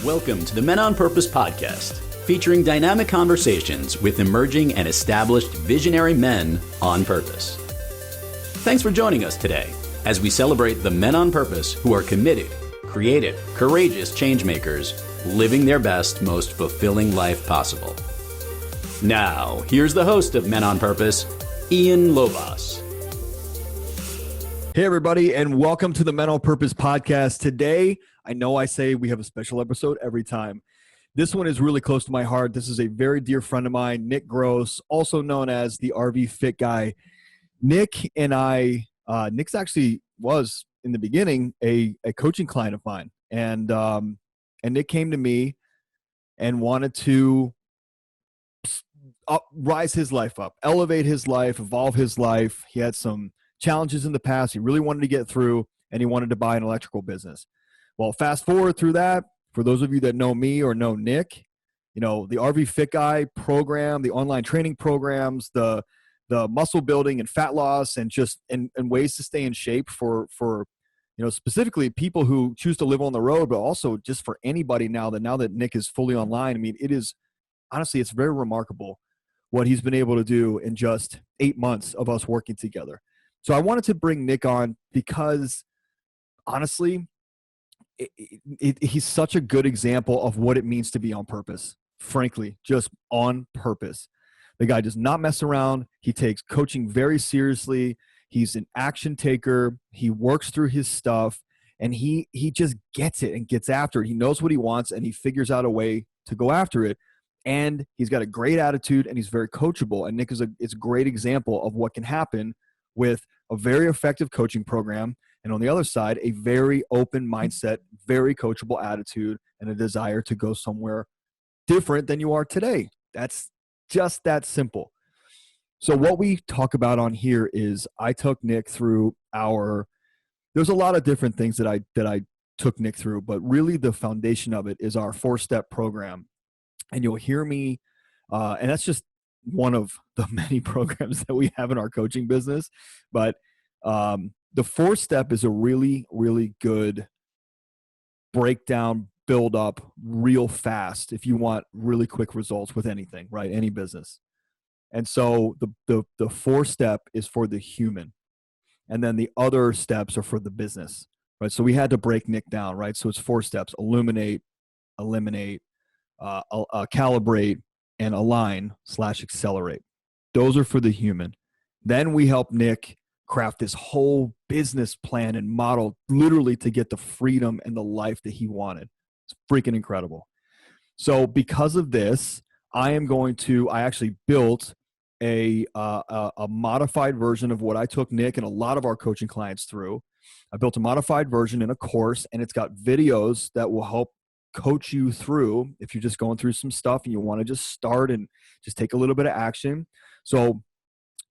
Welcome to the Men on Purpose podcast, featuring dynamic conversations with emerging and established visionary men on purpose. Thanks for joining us today as we celebrate the men on purpose who are committed, creative, courageous changemakers, living their best, most fulfilling life possible. Now, here's the host of Men on Purpose, Ian Lobas. Hey, everybody, and welcome to the Men on Purpose podcast. Today, I know I say we have a special episode every time. This one is really close to my heart. This is a very dear friend of mine, Nick Gross, also known as the RV Fit Guy. Nick and I, Nick's actually was, in the beginning, a coaching client of mine. And Nick came to me and wanted to rise his life up, elevate his life, evolve his life. He had some challenges in the past he really wanted to get through, and he wanted to buy an electrical business. Well, fast forward through that, for those of you that know me or know Nick, you know, the RV Fit Guy program, the online training programs, the muscle building and fat loss, and just and ways to stay in shape for you know, specifically people who choose to live on the road, but also just for anybody now that Nick is fully online. I mean, it is honestly, it's very remarkable what he's been able to do in just 8 months of us working together. So I wanted to bring Nick on because honestly, he's such a good example of what it means to be on purpose. Frankly, just on purpose. The guy does not mess around. He takes coaching very seriously. He's an action taker. He works through his stuff, and he just gets it and gets after it. He knows what he wants, and he figures out a way to go after it. And he's got a great attitude, and he's very coachable. And Nick is a great example of what can happen with a very effective coaching program, and on the other side, a very open mindset, very coachable attitude, and a desire to go somewhere different than you are today. That's just that simple. So what we talk about on here is I took Nick through there's a lot of different things that I took Nick through, but really the foundation of it is our 4-step program. And you'll hear me, and that's just one of the many programs that we have in our coaching business. But the 4-step is a really, really good breakdown, build up real fast if you want really quick results with anything, right? Any business. And so the 4-step is for the human. And then the other steps are for the business, right? So we had to break Nick down, right? So it's 4 steps: illuminate, eliminate, calibrate, and align/accelerate. Those are for the human. Then we help Nick craft this whole business plan and model literally to get the freedom and the life that he wanted. It's freaking incredible. So because of this, I actually built a modified version of what I took Nick and a lot of our coaching clients through. I built a modified version in a course, and it's got videos that will help coach you through if you're just going through some stuff and you want to just start and just take a little bit of action. So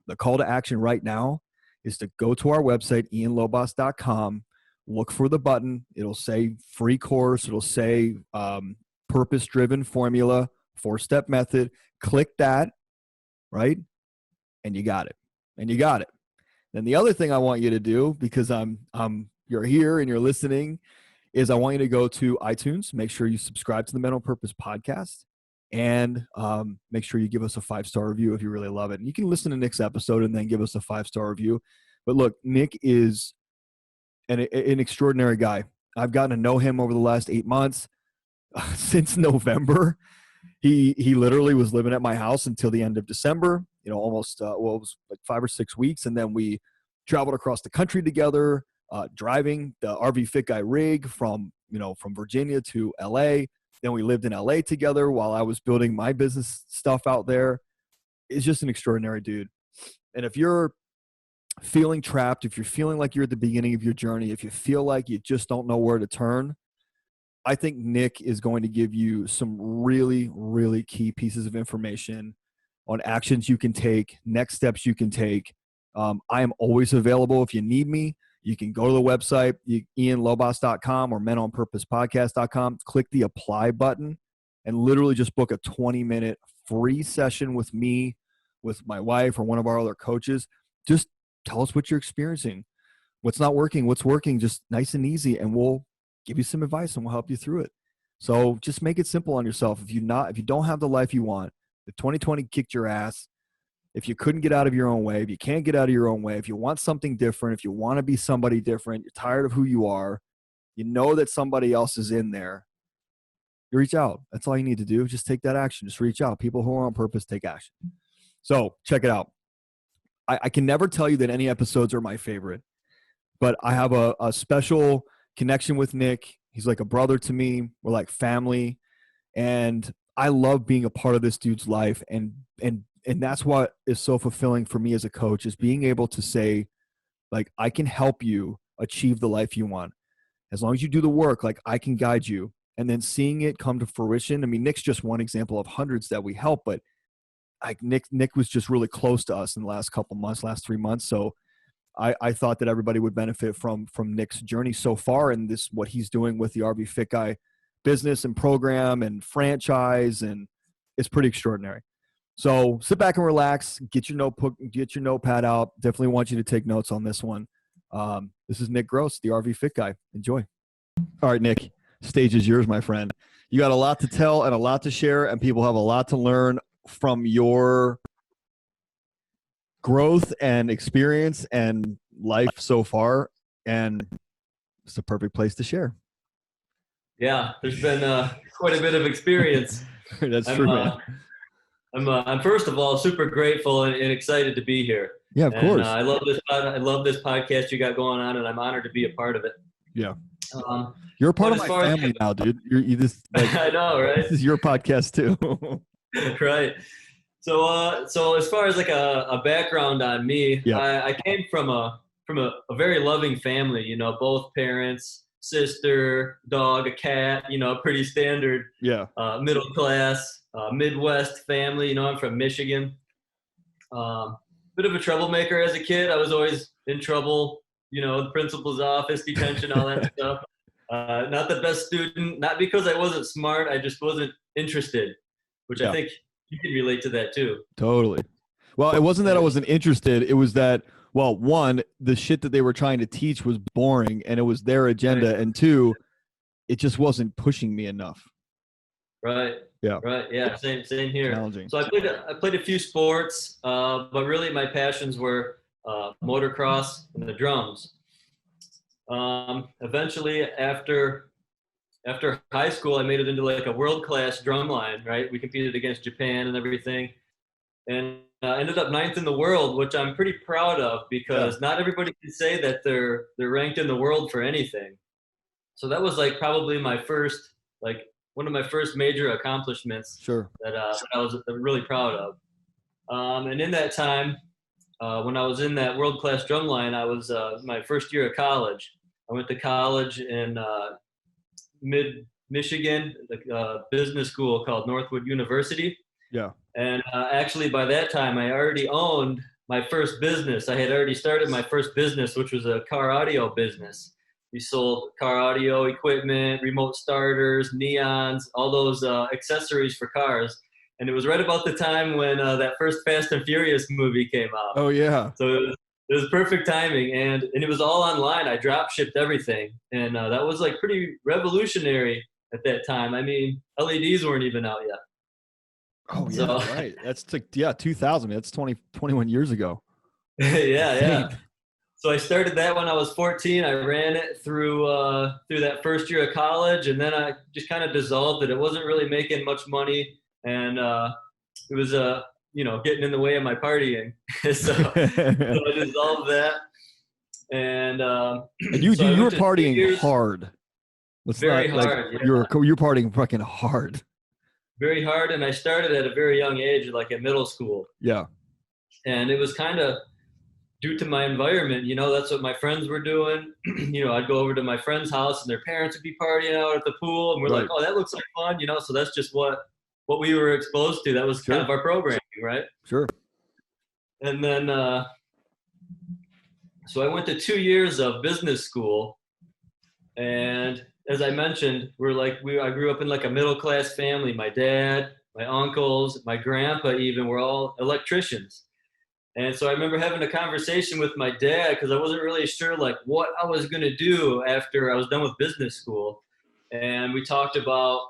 the call to action right now is to go to our website, ianlobas.com, look for the button. It'll say free course. It'll say purpose-driven formula, 4-step method. Click that, right? And you got it. And you got it. Then the other thing I want you to do, because you're here and you're listening, is I want you to go to iTunes, make sure you subscribe to the Men on Purpose podcast, and make sure you give us a 5-star review if you really love it. And you can listen to Nick's episode and then give us a 5-star review. But look, Nick is an extraordinary guy. I've gotten to know him over the last 8 months. Since November, he literally was living at my house until the end of December, you know, almost, it was like 5 or 6 weeks. And then we traveled across the country together, driving the RV Fit Guy rig from Virginia to LA. Then we lived in LA together while I was building my business stuff out there. It's just an extraordinary dude. And if you're feeling trapped, if you're feeling like you're at the beginning of your journey, if you feel like you just don't know where to turn, I think Nick is going to give you some really, really key pieces of information on actions you can take, next steps you can take. I am always available if you need me. You can go to the website, ianlobas.com or menonpurposepodcast.com, click the apply button, and literally just book a 20-minute free session with me, with my wife, or one of our other coaches. Just tell us what you're experiencing, what's not working, what's working, just nice and easy, and we'll give you some advice and we'll help you through it. So just make it simple on yourself. If you don't have the life you want, if 2020 kicked your ass, if you couldn't get out of your own way, if you can't get out of your own way, if you want something different, if you want to be somebody different, you're tired of who you are, you know that somebody else is in there, you reach out. That's all you need to do. Just take that action. Just reach out. People who are on purpose take action. So check it out. I can never tell you that any episodes are my favorite, but I have a special connection with Nick. He's like a brother to me. We're like family. And I love being a part of this dude's life. And that's what is so fulfilling for me as a coach, is being able to say, like, I can help you achieve the life you want. As long as you do the work, like, I can guide you. And then seeing it come to fruition. I mean, Nick's just one example of hundreds that we help, but like Nick was just really close to us in the last couple months, last 3 months. So I thought that everybody would benefit from Nick's journey so far, and this, what he's doing with the RV Fit Guy business and program and franchise, and it's pretty extraordinary. So sit back and relax, get your notebook, get your notepad out. Definitely want you to take notes on this one. This is Nick Gross, the RV Fit Guy. Enjoy. All right, Nick, stage is yours, my friend. You got a lot to tell and a lot to share, and people have a lot to learn from your growth and experience and life so far, and it's a perfect place to share. Yeah, there's been quite a bit of experience. That's true, man. I'm first of all super grateful and excited to be here. Yeah, of course. I love this podcast you got going on, and I'm honored to be a part of it. Yeah. You're a part of my family now, dude. You just like, I know, right? This is your podcast too. Right. So as far as like a background on me, yeah. I came from a very loving family, you know, both parents, sister, dog, a cat, you know, pretty standard, middle class, Midwest family. You know, I'm from Michigan. Bit of a troublemaker as a kid. I was always in trouble, you know, the principal's office, detention, all that stuff. Not the best student, not because I wasn't smart, I just wasn't interested, which I think you can relate to that too. Totally. Well, it wasn't that I wasn't interested. It was that, well, one, the shit that they were trying to teach was boring and it was their agenda. Right. And two, it just wasn't pushing me enough. Right. Yeah. Right. Yeah. Same here. Challenging. So I played a few sports, but really my passions were motocross and the drums. Eventually after high school, I made it into like a world-class drum line, right? We competed against Japan and everything, and ended up 9th in the world, which I'm pretty proud of, because not everybody can say that they're ranked in the world for anything. So that was like probably one of my first major accomplishments. Sure. That I was really proud of. And in that time, when I was in that world-class drum line, I was my first year of college. I went to college in mid-Michigan, a business school called Northwood University. Yeah. And actually, by that time, I already owned my first business. I had already started my first business, which was a car audio business. We sold car audio equipment, remote starters, neons, all those accessories for cars. And it was right about the time when that first Fast and Furious movie came out. Oh, yeah. So it was perfect timing, and it was all online. I drop shipped everything, and that was like pretty revolutionary at that time. I mean, LEDs weren't even out yet. Oh yeah, right. That's 2000. That's 21 years ago. yeah. So I started that when I was 14. I ran it through that first year of college, and then I just kind of dissolved it. It wasn't really making much money, and it was getting in the way of my partying. so I dissolved that. And you were partying hard. Very hard. Like, you're partying fucking hard. Very hard, and I started at a very young age, like at middle school. Yeah. And it was kind of due to my environment, you know, that's what my friends were doing. You know, I'd go over to my friend's house and their parents would be partying out at the pool, and we're like, oh, that looks like fun, you know, so that's just what we were exposed to. That was kind of our programming, right? Sure. And then, so I went to 2 years of business school, and as I mentioned, I grew up in like a middle-class family. My dad, my uncles, my grandpa even were all electricians. And so I remember having a conversation with my dad, because I wasn't really sure like what I was going to do after I was done with business school. and we talked about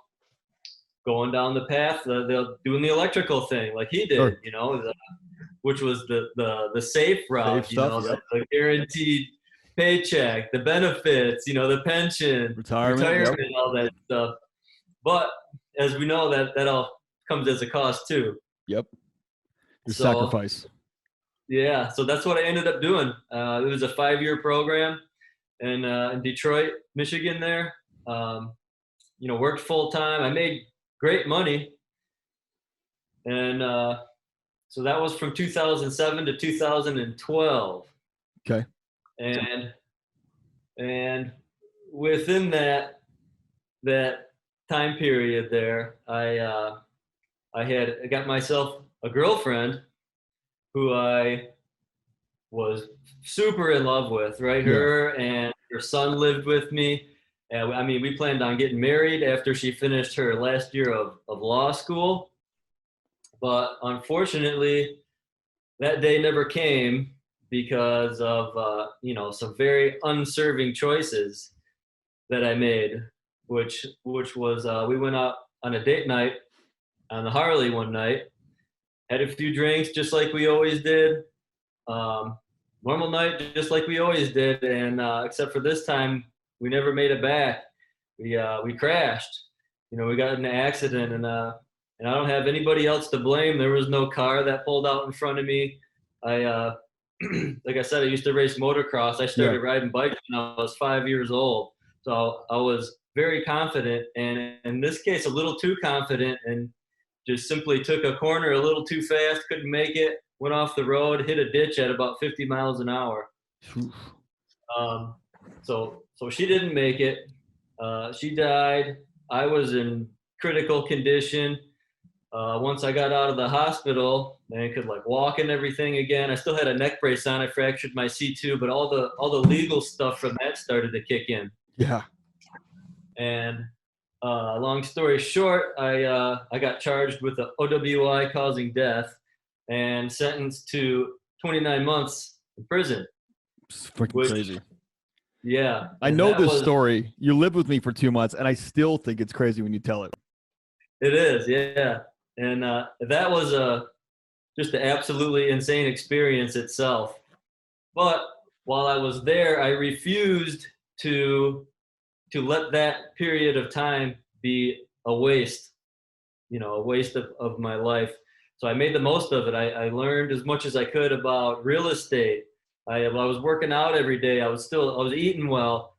going down the path, doing the electrical thing like he did, Sure. you know, which was the safe route, Safe you know, stuff, the guaranteed paycheck, the benefits, you know, the pension, Retirement, yep. all that stuff. But as we know, that all comes as a cost too. Yep. Your So, sacrifice. Yeah, so that's what I ended up doing. It was a 5-year program in Detroit, Michigan there. You know, worked full time. I made great money. And so that was from 2007 to 2012. Okay. And within that time period there, I got myself a girlfriend who I was super in love with, right? Yeah. Her and her son lived with me. And I mean, we planned on getting married after she finished her last year of law school. But unfortunately, that day never came because of, you know, some very unserving choices that I made, which was, we went out on a date night on the Harley one night, had a few drinks just like we always did. Normal night, just like we always did, and except for this time, we never made it back. We crashed. You know, we got in an accident, and I don't have anybody else to blame. There was no car that pulled out in front of me. I like I said, I used to race motocross. I started riding bikes when I was 5 years old, so I was very confident, and in this case, a little too confident, and just simply took a corner a little too fast, couldn't make it, went off the road, hit a ditch at about 50 miles an hour. So she didn't make it. She died. I was in critical condition. Once I got out of the hospital and could like walk and everything again, I still had a neck brace on. I fractured my C2, but all the legal stuff from that started to kick in. Yeah. And long story short, I got charged with a OWI causing death and sentenced to 29 months in prison. It's freaking crazy. Yeah. I know this story. You lived with me for 2 months, and I still think it's crazy when you tell it. It is, yeah. And that was just an absolutely insane experience itself. But while I was there, I refused to let that period of time be a waste, you know, a waste of my life. So I made the most of it. I learned as much as I could about real estate. I was working out every day. I was eating well.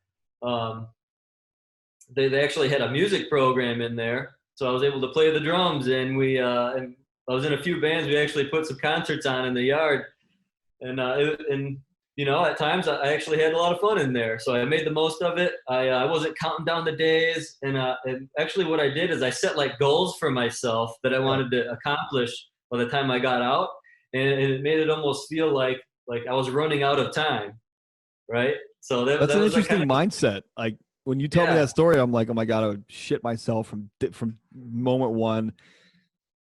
They actually had a music program in there, so I was able to play the drums, and and I was in a few bands. We actually put some concerts on in the yard, and you know, at times I actually had a lot of fun in there. So I made the most of it. I wasn't counting down the days, and actually what I did is I set like goals for myself that I wanted to accomplish by the time I got out, and it made it almost feel like I was running out of time, right? So that's an interesting mindset. Like when you tell me that story, I'm like, oh my God, I would shit myself from moment one.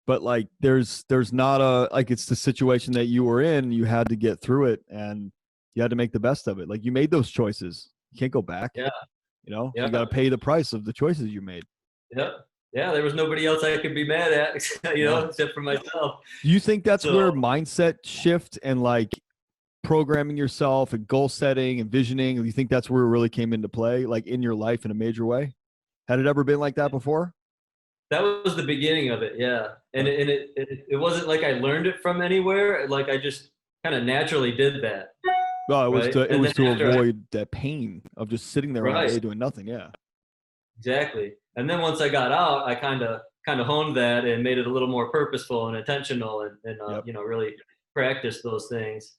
But like, there's not it's the situation that you were in. You had to get through it, and you had to make the best of it. Like you made those choices. You can't go back. Yeah. You know, so you got to pay the price of the choices you made. Yep. Yeah. There was nobody else I could be mad at, you know, except for myself. Do you think that's where mindset shift and like programming yourself and goal setting and visioning, do you think that's where it really came into play, like in your life in a major way? Had it ever been like that before? That was the beginning of it. Yeah. And it wasn't like I learned it from anywhere. Like I just kind of naturally did that. Well, it was to avoid that pain of just sitting there all day doing nothing. Yeah. Exactly. And then once I got out, I kind of honed that and made it a little more purposeful and intentional, and you know, really practice those things.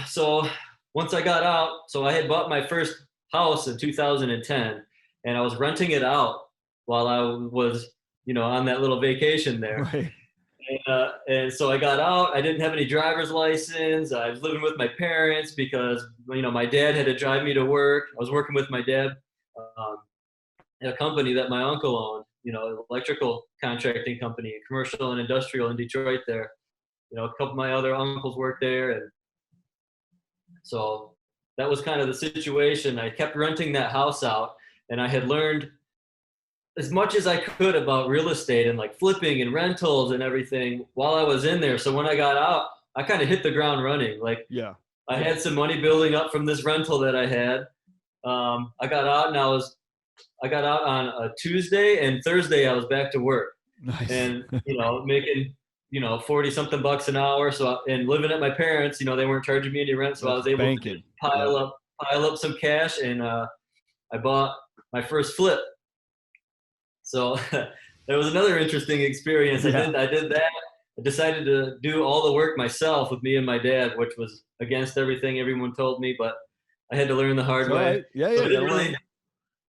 So once I got out, so I had bought my first house in 2010, and I was renting it out while I was, you know, on that little vacation there. Right. And so I got out. I didn't have any driver's license. I was living with my parents because, you know, my dad had to drive me to work. I was working with my dad at a company that my uncle owned, you know, electrical contracting company, commercial and industrial in Detroit there. You know, a couple of my other uncles worked there. And so that was kind of the situation. I kept renting that house out. and I had learned as much as I could about real estate and like flipping and rentals and everything while I was in there. So when I got out, I kind of hit the ground running. Like Yeah. I had some money building up from this rental that I had. I got out and I got out on a Tuesday, and Thursday I was back to work. Nice. And, making, 40 something bucks an hour. So, and living at my parents, they weren't charging me any rent. So I was able to pile up some cash, and I bought my first flip. So that was another interesting experience. Yeah. I did that. I decided to do all the work myself with me and my dad, which was against everything everyone told me, but I had to learn the hard way. Right. Yeah. So I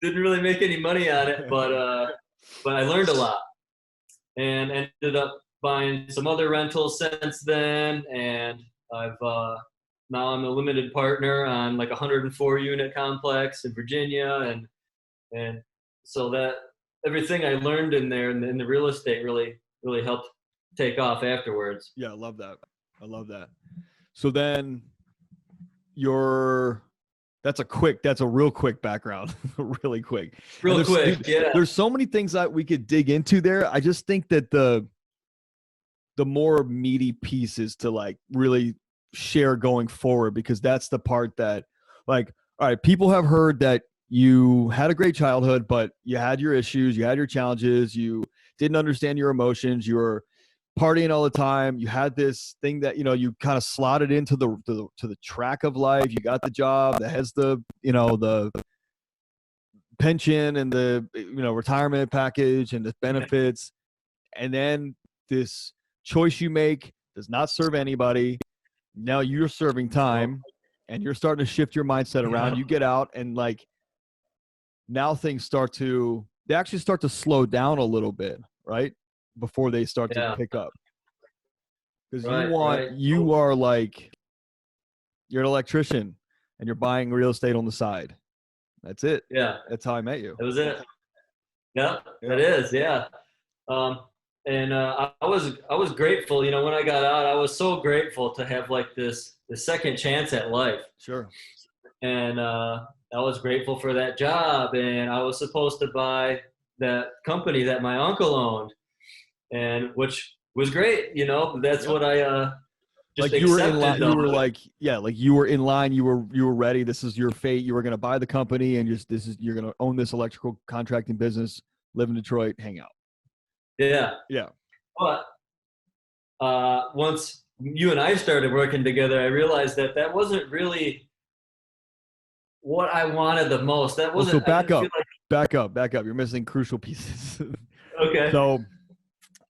didn't really make any money on it, but I learned a lot, and ended up buying some other rentals since then. And I've now I'm a limited partner on like a 104 unit complex in Virginia, and so that everything I learned in there in the real estate really helped take off afterwards. Yeah, I love that. So then that's a real quick background. Really quick. Yeah. There's so many things that we could dig into there. I just think that the more meaty pieces to like really share going forward, because that's the part that, like, all right, people have heard that you had a great childhood, but you had your issues, you had your challenges, you didn't understand your emotions, you were partying all the time, you had this thing that you kind of slotted into the track of life. You got the job that has the the pension and the retirement package and the benefits, and then this choice you make does not serve anybody. Now you're serving time, and you're starting to shift your mindset around. You get out, and like now things they actually start to slow down a little bit, right? Before they start to pick up. Because you are like, you're an electrician and you're buying real estate on the side. That's it. Yeah. That's how I met you. That was it. Yeah, it is. Yeah. And I was grateful, when I got out, I was so grateful to have like the second chance at life. Sure. And I was grateful for that job, and I was supposed to buy that company that my uncle owned, and which was great. That's what I just like you were in line. accepted. You were like, you were in line. You were ready. This is your fate. You were going to buy the company, and you're going to own this electrical contracting business, live in Detroit, hang out. Yeah. Yeah. But once you and I started working together, I realized that wasn't really what I wanted the most. That wasn't. So back up. You're missing crucial pieces. Okay. So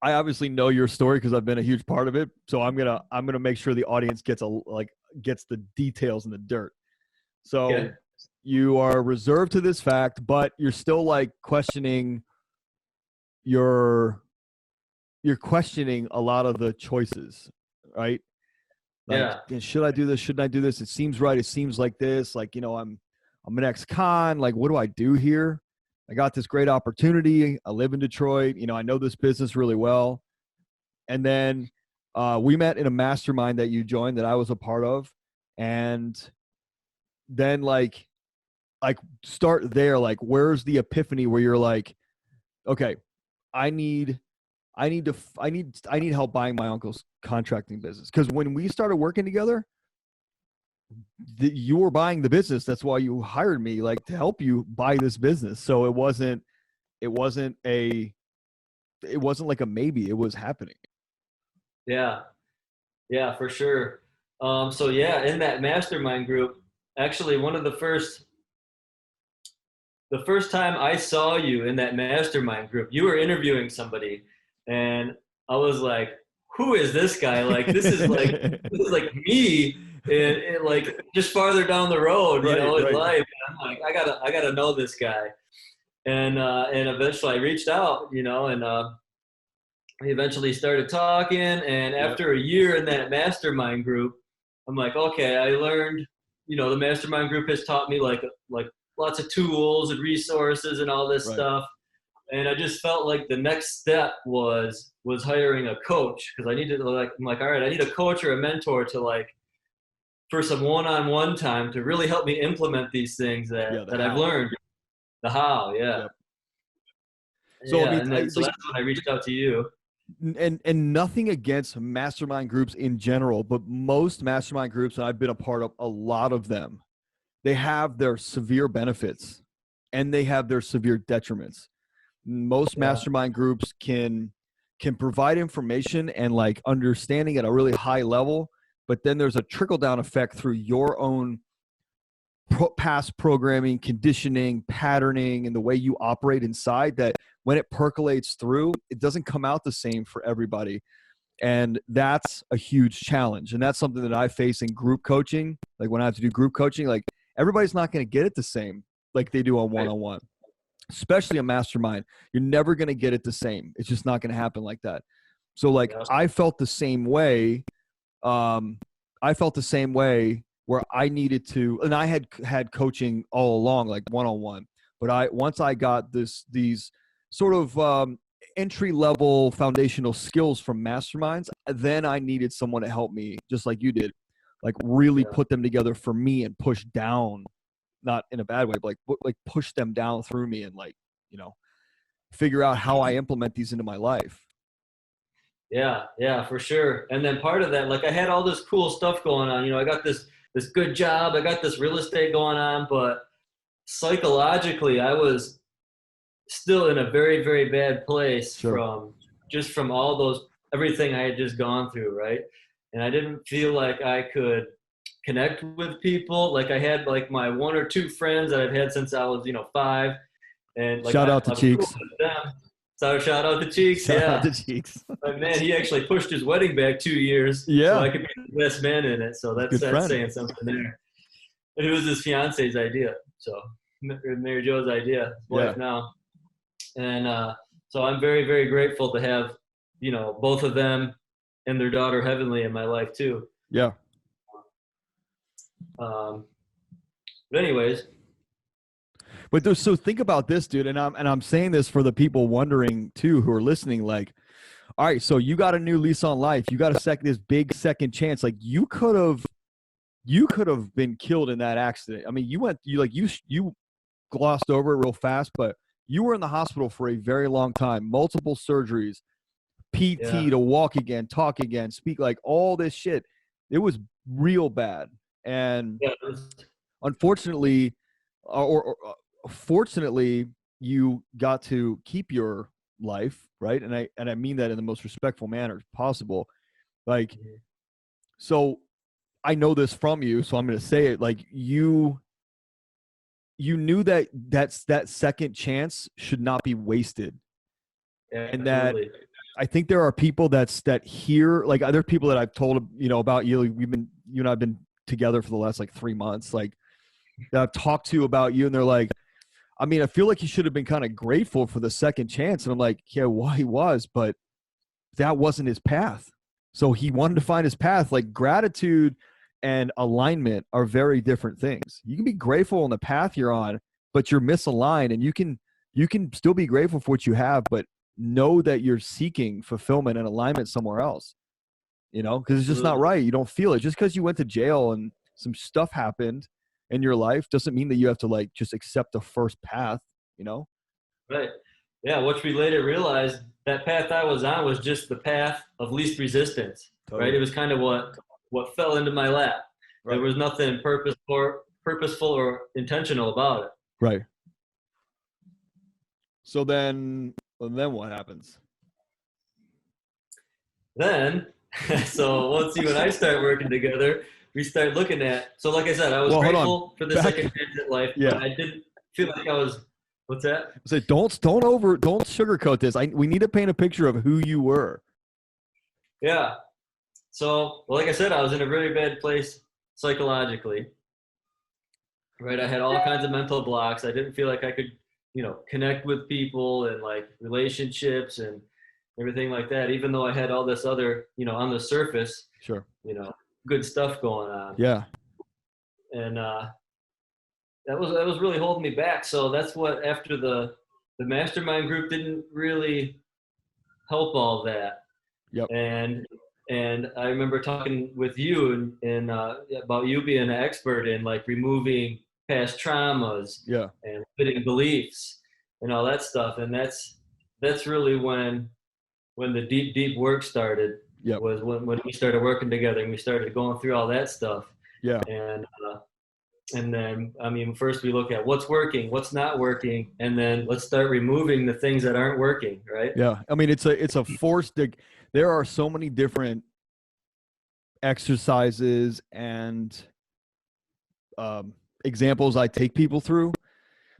I obviously know your story because I've been a huge part of it. So I'm gonna make sure the audience gets the details and the dirt. So you are reserved to this fact, but you're still like questioning you're questioning a lot of the choices, right? Like, should I do this? Shouldn't I do this? It seems right. It seems like this. Like, I'm an ex-con. Like, what do I do here? I got this great opportunity. I live in Detroit. I know this business really well. And then we met in a mastermind that you joined that I was a part of. And then like start there. Like, where's the epiphany where you're like, okay, I need help buying my uncle's contracting business. Because when we started working together, you were buying the business. That's why you hired me, like, to help you buy this business. So it wasn't like a maybe. It was happening. Yeah, for sure. So in that mastermind group, actually, one of the first time I saw you in that mastermind group, you were interviewing somebody, and I was like, who is this guy? Like, this is like me, and like just farther down the road, in life. And I'm like, I gotta know this guy. And eventually I reached out, and we eventually started talking. And after a year in that mastermind group, I'm like, okay, I learned, the mastermind group has taught me like lots of tools and resources and all this stuff. And I just felt like the next step was hiring a coach, because I needed to I'm like, all right, I need a coach or a mentor to for some one-on-one time to really help me implement these things that I've learned. the how. Yeah. Yep. So Yeah. I mean, And then, so that's when I reached out to you. and nothing against mastermind groups in general, but most mastermind groups, and I've been a part of a lot of them, they have their severe benefits and they have their severe detriments. Most mastermind groups can provide information and like understanding at a really high level, but then there's a trickle down effect through your own past programming, conditioning, patterning, and the way you operate inside, that when it percolates through, it doesn't come out the same for everybody. And that's a huge challenge. And that's something that I face in group coaching. Like when I have to do group coaching, like everybody's not going to get it the same like they do on one-on-one, especially a mastermind. You're never going to get it the same. It's just not going to happen like that. So like I felt the same way. I felt the same way where I needed to, and I had coaching all along, like one-on-one, but once I got these sort of entry level foundational skills from masterminds, then I needed someone to help me, just like you did, like really put them together for me and push down, not in a bad way, but like push them down through me and like, figure out how I implement these into my life. Yeah, for sure. And then part of that, like I had all this cool stuff going on. I got this good job. I got this real estate going on, but psychologically, I was still in a very, very bad place from everything I had just gone through, right? And I didn't feel like I could connect with people. Like I had like my one or two friends that I've had since I was, 5. And like shout out to I was Cheeks. cool with them. So shout out to Cheeks. Shout out to Cheeks. But man, he actually pushed his wedding back 2 years. Yeah. So I could be the best man in it. So that's saying something there. And it was his fiance's idea. So Mary Jo's idea, his wife now. And so I'm very, very grateful to have, both of them and their daughter Heavenly in my life too. Yeah. But anyways. But so think about this, dude, and I'm saying this for the people wondering too, who are listening. Like, all right, so you got a new lease on life. You got this big second chance. Like you could have been killed in that accident. I mean, you glossed over it real fast, but you were in the hospital for a very long time, multiple surgeries, PT to walk again, talk again, speak, like all this shit. It was real bad, and unfortunately, or fortunately, you got to keep your life, right? And I mean that in the most respectful manner possible. Like, so I know this from you, so I'm going to say it. Like you knew that second chance should not be wasted. Yeah, and absolutely. That I think there are people that hear, like other people that I've told, about you. You and I've been together for the last like 3 months, like that I've talked to about you, and they're like, I mean, I feel like he should have been kind of grateful for the second chance. And I'm like, yeah, well, he was, but that wasn't his path. So he wanted to find his path. Like gratitude and alignment are very different things. You can be grateful on the path you're on, but you're misaligned, and you can still be grateful for what you have, but know that you're seeking fulfillment and alignment somewhere else, because it's just not right. You don't feel it. Just because you went to jail and some stuff happened in your life doesn't mean that you have to like just accept the first path, Right. Yeah. Which we later realized that path I was on was just the path of least resistance. Totally. Right. It was kind of what fell into my lap. Right. There was nothing purposeful or intentional about it. Right. So then what happens? Then, so once you and I start working together, we start looking at, so like I said, I was grateful for the second chance at life, but I didn't feel like I was, what's that? So don't sugarcoat this. We need to paint a picture of who you were. Yeah. So, well, like I said, I was in a very bad place psychologically, right? I had all kinds of mental blocks. I didn't feel like I could, connect with people and like relationships and everything like that, even though I had all this other, on the surface, sure, good stuff going on. Yeah. And that was really holding me back. So that's what, after the mastermind group didn't really help all that. Yep. And I remember talking with you and about you being an expert in like removing past traumas Yeah. and limiting beliefs and all that stuff. And that's really when the deep work started. Yep. Was when we started working together and we started going through all that stuff. Yeah. And then, I mean, first we look at what's working, what's not working, and then let's start removing the things that aren't working, right? Yeah. I mean, it's a forced, there are so many different exercises and examples I take people through,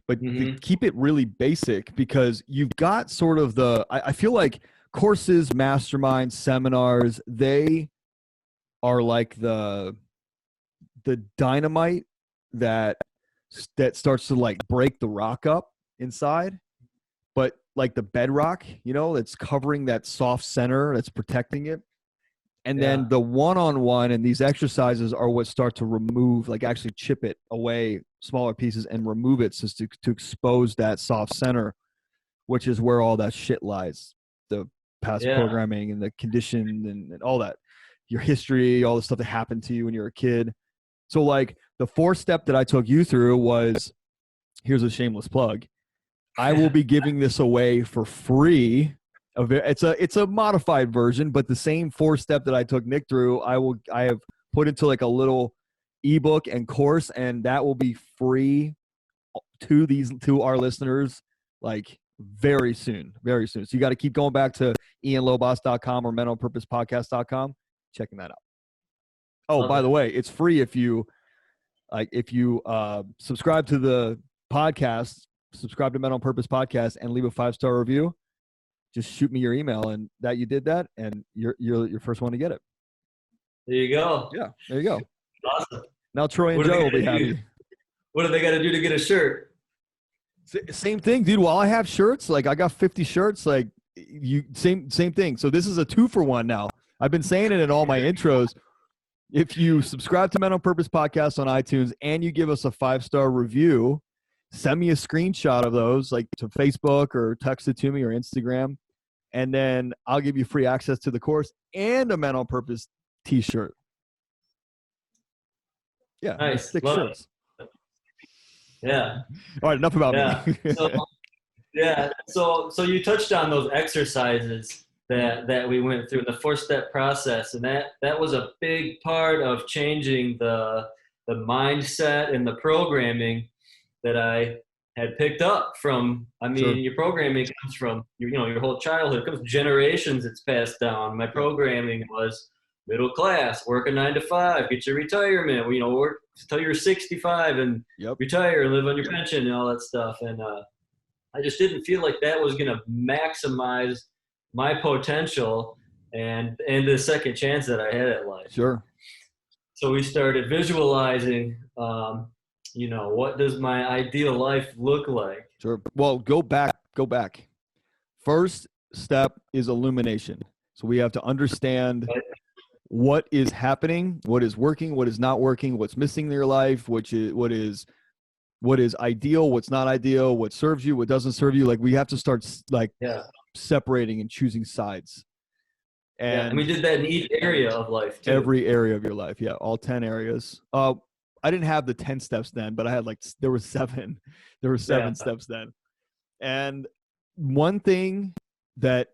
but to keep it really basic, because you've got sort of I feel like courses, masterminds, seminars, they are like the dynamite that starts to like break the rock up inside, but like the bedrock, that's covering that soft center that's protecting it. And then the one-on-one and these exercises are what start to remove, like actually chip it away, smaller pieces, and remove it just to expose that soft center, which is where all that shit lies. The past programming and the condition and all that, your history, all the stuff that happened to you when you were a kid. So like the 4-step that I took you through was, here's a shameless plug, I will be giving this away for free. It's a modified version, but the same 4-step that I took Nick through, I have put into like a little ebook and course, and that will be free to our listeners like very soon. So you got to keep going back to ianlobos.com or mentalpurposepodcast.com, checking that out. Oh, by the way, it's free if you subscribe to the podcast, subscribe to Mental Purpose Podcast, and leave a 5-star review. Just shoot me your email, and that you did that, and you're your first one to get it. There you go. Yeah, there you go. Awesome. Now Troy and Joe will be happy. What do they got to do to get a shirt? Same thing, dude. While I have shirts, like I got 50 shirts, like same thing. So this is a 2-for-1 now. I've been saying it in all my intros. If you subscribe to Mental Purpose Podcast on iTunes and you give us a 5-star review, send me a screenshot of those, like to Facebook or text it to me or Instagram, and then I'll give you free access to the course and a Mental Purpose t-shirt. Yeah, nice. 6 shirts. Yeah. All right, enough about me. So you touched on those exercises that we went through, the 4-step process, and that was a big part of changing the mindset and the programming that I had picked up from. I mean, sure. Your programming comes from your whole childhood. It comes generations. It's passed down. My programming was middle class, work a 9 to 5, get your retirement. Work until you're 65 and retire, live on your pension, and all that stuff. And I just didn't feel like that was going to maximize my potential and the second chance that I had at life. Sure. So we started visualizing, what does my ideal life look like? Sure. Well, go back. First step is illumination. So we have to understand what is happening, what is working, what is not working, what's missing in your life, what is ideal, what's not ideal, what serves you, what doesn't serve you. Like we have to start separating and choosing sides. And we did that in each area of life too. Every area of your life. Yeah. All 10 areas. I didn't have the 10 steps then, but I had there were 7 steps then. And one thing that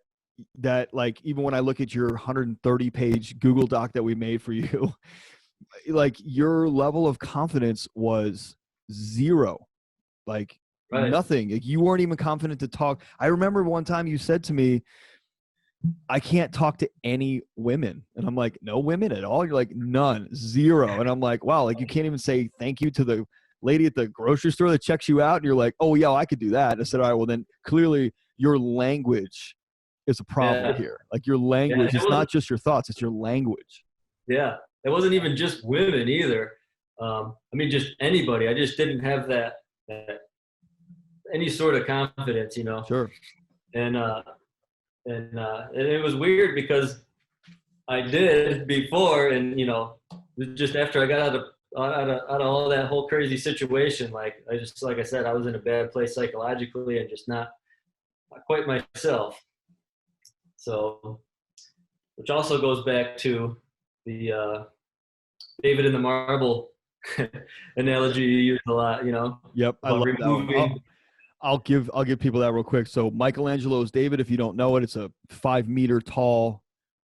like, even when I look at your 130-page Google Doc that we made for you, like your level of confidence was 0, like nothing. Like you weren't even confident to talk. I remember one time you said to me, I can't talk to any women. And I'm like, no women at all? You're like, none, 0. And I'm like, wow, like you can't even say thank you to the lady at the grocery store that checks you out. And you're like, oh yeah, I could do that. And I said, all right, well then clearly your language is a problem here. Like your language, it's not just your thoughts, it's your language. Yeah. It wasn't even just women either. Just anybody. I just didn't have that any sort of confidence, Sure. And it was weird because I did before, and just after I got out of all that whole crazy situation, like I said, I was in a bad place psychologically and just not quite myself. So, which also goes back to the David and the Marble analogy you use a lot, Yep, I about love that one. removing. I'll give people that real quick. So Michelangelo's David, if you don't know it, it's a 5-meter tall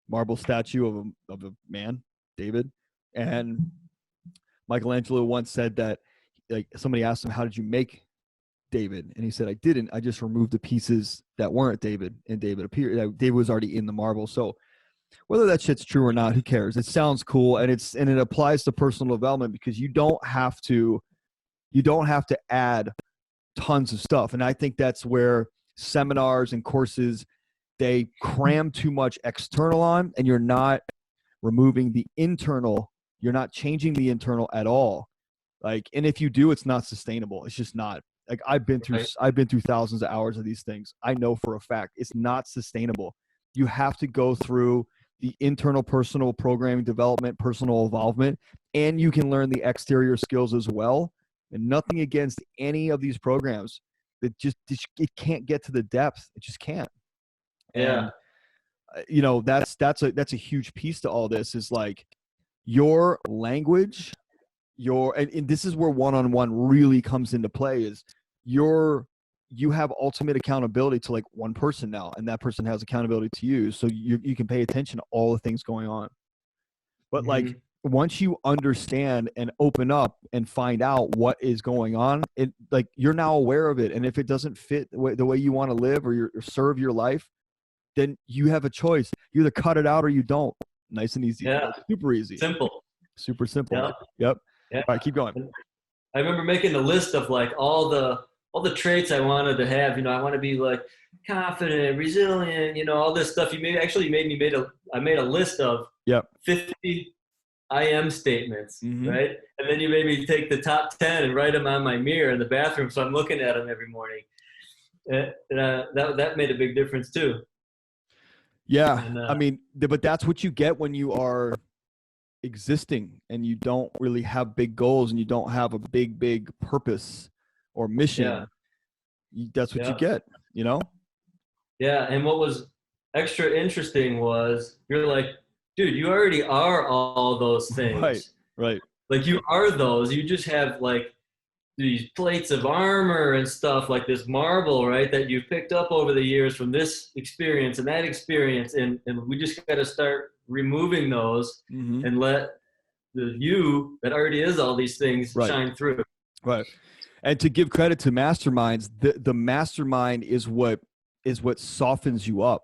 marble statue of a man, David. And Michelangelo once said that, like, somebody asked him, "How did you make David?" And he said, "I didn't. I just removed the pieces that weren't David, and David appeared. David was already in the marble." So whether that shit's true or not, who cares? It sounds cool, and it applies to personal development, because you don't have to add tons of stuff. And I think that's where seminars and courses, they cram too much external on, and you're not removing the internal. You're not changing the internal at all. Like, and if you do, it's not sustainable. It's just not. Like, I've been through thousands of hours of these things. I know for a fact it's not sustainable. You have to go through the internal personal programming development, personal involvement, and you can learn the exterior skills as well. And nothing against any of these programs, that just it can't get to the depth. It just can't. Yeah. And that's a huge piece to all this, is like your language, and this is where one-on-one really comes into play, is you have ultimate accountability to, like, one person now, and that person has accountability to you. So you can pay attention to all the things going on. But like, once you understand and open up and find out what is going on, it, like, you're now aware of it. And if it doesn't fit the way you want to live or serve your life, then you have a choice. You either cut it out or you don't. Nice and easy. Yeah. Super easy. Simple. Super simple. Yeah. Yep. Yeah. All right, keep going. I remember making a list of, like, all the traits I wanted to have. I want to be, like, confident, resilient, all this stuff. I made a list of 50 I am statements, right? And then you made me take the top 10 and write them on my mirror in the bathroom, so I'm looking at them every morning. That made a big difference too. Yeah, I mean, but that's what you get when you are existing and you don't really have big goals and you don't have a big purpose or mission. That's what you get, Yeah, and what was extra interesting was, you're like, dude, you already are all those things. Right. Like, you are those. You just have, like, these plates of armor and stuff, like this marble, right, that you've picked up over the years from this experience and that experience. And we just got to start removing those and let the you that already is all these things shine through. Right. And to give credit to masterminds, the mastermind is what softens you up,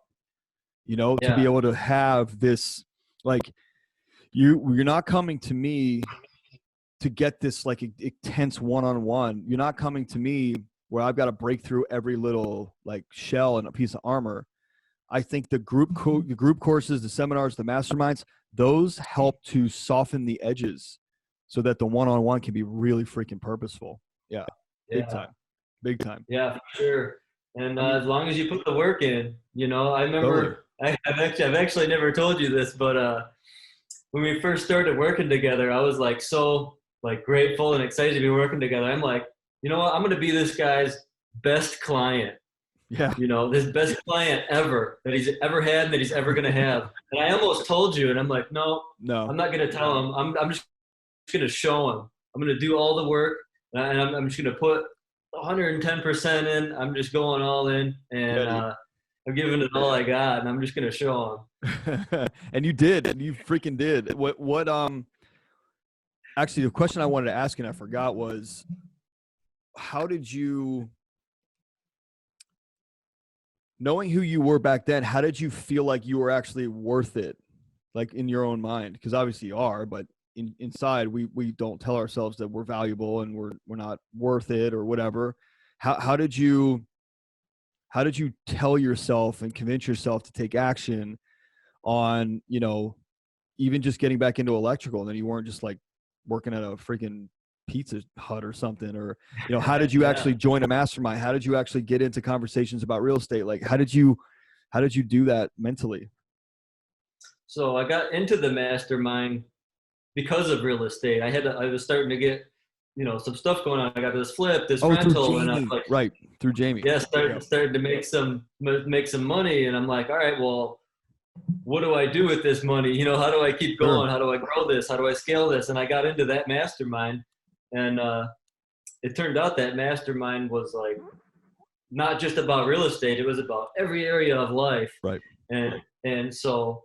to be able to have this, like, you're not coming to me to get this, like, intense one-on-one. You're not coming to me where I've got to break through every little, like, shell and a piece of armor. I think the group courses, the seminars, the masterminds, those help to soften the edges so that the one-on-one can be really freaking purposeful. Yeah. Big time. Yeah, for sure. And as long as you put the work in, I remember, I've actually never told you this, but when we first started working together, I was, like, so, like, grateful and excited to be working together. I'm like, you know what? I'm going to be this guy's best client. Yeah. His best client ever that he's ever had and that he's ever going to have. And I almost told you, and I'm like, no, I'm not going to tell him. I'm just going to show him. I'm going to do all the work, and I'm just going to put 110% in. I'm just going all in, and I'm giving it all I got, and I'm just going to show him. And you did. And you freaking did. Actually, the question I wanted to ask and I forgot was, how did you, knowing who you were back then, how did you feel like you were actually worth it, like, in your own mind? Because obviously you are, but inside we don't tell ourselves that we're valuable and we're not worth it or whatever. How did you tell yourself and convince yourself to take action on, even just getting back into electrical, and then you weren't just, like, working at a freaking Pizza Hut or something? Or, how did you actually join a mastermind? How did you actually get into conversations about real estate? Like, how did you do that mentally? So I got into the mastermind because of real estate. I was starting to get, some stuff going on. I got this flip, this rental, and I was like, through Jamie. Yeah, started to make some money, and I'm like, all right, well, what do I do with this money? You know, how do I keep Sure. going? How do I grow this? How do I scale this? And I got into that mastermind, and it turned out that mastermind was like not just about real estate. It was about every area of life. Right. And so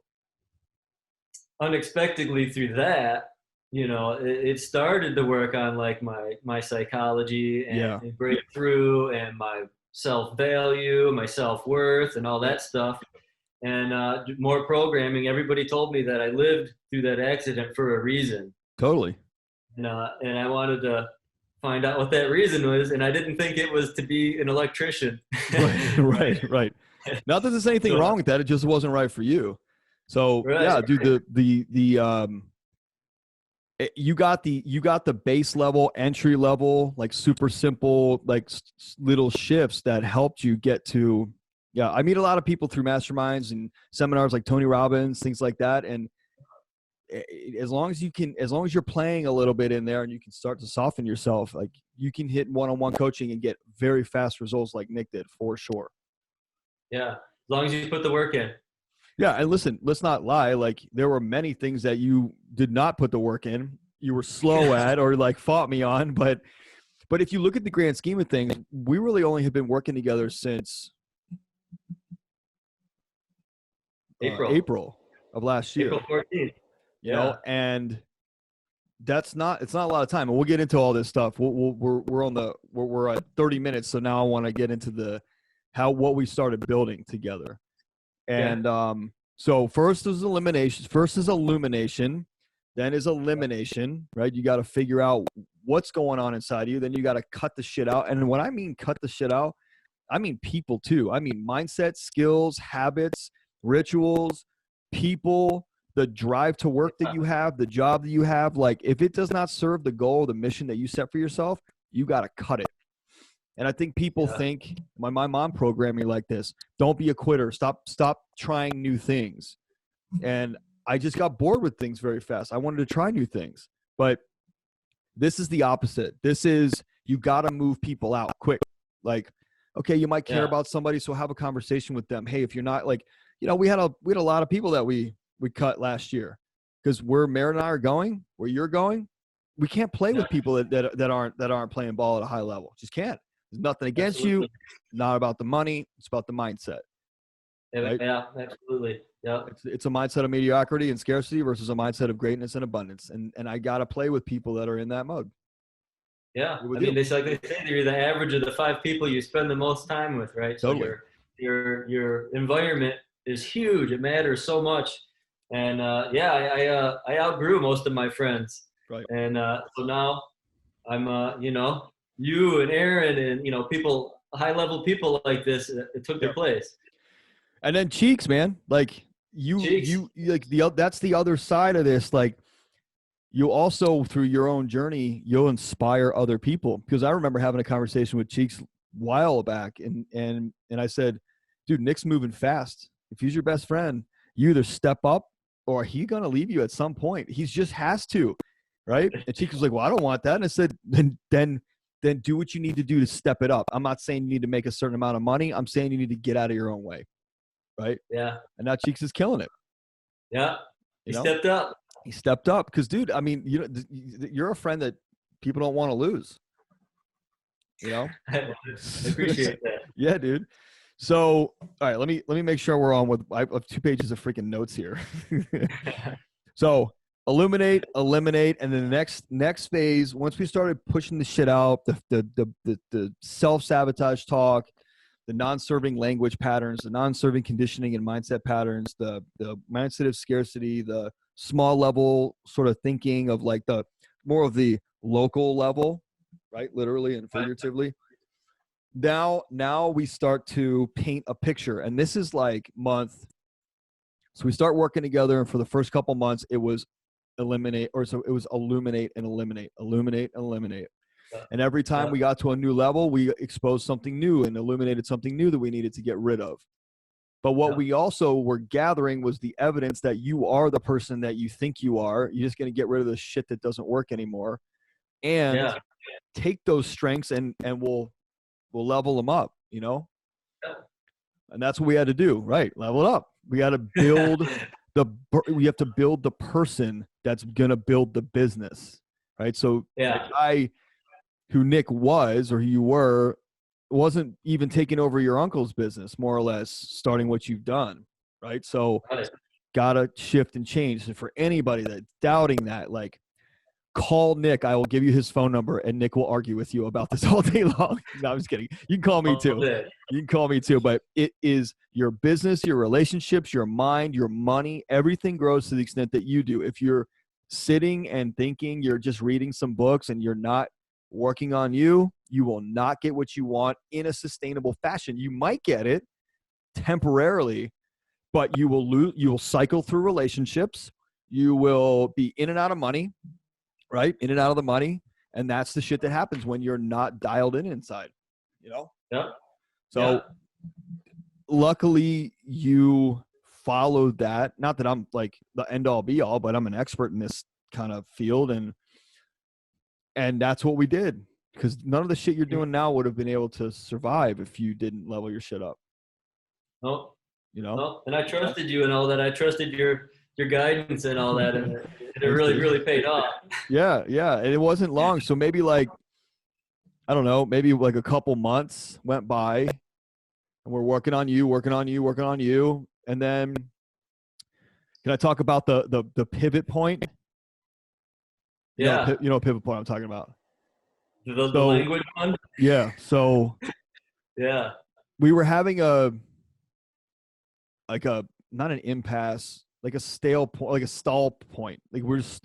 unexpectedly through that, you know, it started to work on like my psychology Yeah. and breakthrough and my self-value, my self-worth and all that stuff. And more programming. Everybody told me that I lived through that accident for a reason. Totally. And I wanted to find out what that reason was, and I didn't think it was to be an electrician. Right. Not that there's anything wrong with that. It just wasn't right for you. So yeah, dude, you got the base level, entry level, like super simple, like little shifts that helped you get to. Yeah, I meet a lot of people through masterminds and seminars like Tony Robbins, things like that. And as long as you're playing a little bit in there and you can start to soften yourself, like you can hit one-on-one coaching and get very fast results like Nick did for sure. Yeah, as long as you put the work in. Yeah, and listen, let's not lie. Like there were many things that you did not put the work in. You were slow at or like fought me on, but if you look at the grand scheme of things, we really only have been working together since April of last year. April 14th. You know, and it's not a lot of time. And we'll get into all this stuff. We're at 30 minutes, so now I want to get into what we started building together. And so first is illumination, then is elimination, right? You got to figure out what's going on inside of you. Then you got to cut the shit out. And when I mean cut the shit out, I mean people too. I mean mindset, skills, habits, rituals, people, the drive to work that you have, the job that you have. Like if it does not serve the goal, the mission that you set for yourself, you got to cut it. And I think people think, my mom programmed me like this: don't be a quitter. Stop trying new things. And I just got bored with things very fast. I wanted to try new things. But this is the opposite. This is, you got to move people out quick. Like, okay, you might care about somebody, so have a conversation with them. Hey, if you're not like, you know, we had a lot of people that we cut last year because where Merritt and I are going, where you're going, we can't play with people that aren't playing ball at a high level. Just can't. There's nothing against you. Not about the money. It's about the mindset. Right? Yeah, absolutely. Yeah. It's a mindset of mediocrity and scarcity versus a mindset of greatness and abundance. And I got to play with people that are in that mode. Yeah. I mean, it's like they say, you're the average of the 5 people you spend the most time with, right? So totally. Your environment is huge. It matters so much. And I outgrew most of my friends. Right. And so now I'm, you know, you and Aaron and, you know, people, high level people like this, it took their place. And then Cheeks, man, like you like that's the other side of this. Like you also, through your own journey, you'll inspire other people. Because I remember having a conversation with Cheeks a while back, and I said, dude, Nick's moving fast. If he's your best friend, you either step up or he's gonna leave you at some point. He just has to, right? And Cheeks was like, well, I don't want that. And I said, then do what you need to do to step it up. I'm not saying you need to make a certain amount of money. I'm saying you need to get out of your own way. Right. Yeah. And now Cheeks is killing it. Yeah. He stepped up. He stepped up. Cause dude, I mean, you know, you're a friend that people don't want to lose, you know? I appreciate that. Yeah, dude. So, all right, let me make sure we're on I have 2 pages of freaking notes here. So illuminate, eliminate. And then the next phase, once we started pushing the shit out, the self-sabotage talk, the non-serving language patterns, the non-serving conditioning and mindset patterns, the mindset of scarcity, the small level sort of thinking of like the more of the local level, right? Literally and figuratively. Now we start to paint a picture, and this is like month. So we start working together, and for the first couple months, it was illuminate and eliminate. And every time we got to a new level, we exposed something new and illuminated something new that we needed to get rid of. But what we also were gathering was the evidence that you are the person that you think you are. You're just going to get rid of the shit that doesn't work anymore, and take those strengths and we'll level them up, you know? Yeah. And that's what we had to do, right? Level it up. We got to build we have to build the person that's going to build the business, right? So Yeah. the guy who Nick was, or who you were, wasn't even taking over your uncle's business, more or less, starting what you've done, right? So gotta shift and change. And for anybody that's doubting that, like, call Nick. I will give you his phone number, and Nick will argue with you about this all day long. No, I'm just kidding. You can call me too. You can call me too. But it is your business, your relationships, your mind, your money. Everything grows to the extent that you do. If you're sitting and thinking you're just reading some books and you're not working on you, you will not get what you want in a sustainable fashion. You might get it temporarily, but you will lose. You will cycle through relationships. You will be in and out of money. Right? In and out of the money. And that's the shit that happens when you're not dialed in inside, you know? Yeah. So luckily you followed that. Not that I'm like the end all be all, but I'm an expert in this kind of field. And that's what we did, because none of the shit you're doing now would have been able to survive if you didn't level your shit up. Oh, you know? oh, and I trusted you and all that. I trusted your guidance and all that. And it really paid off. Yeah. And it wasn't long. So maybe like, I don't know, maybe like a couple months went by and we're working on you. And then can I talk about the pivot point? You know, pivot point I'm talking about. The language one? Yeah. So yeah. We were having not an impasse, like a stale point, like a stall point. Like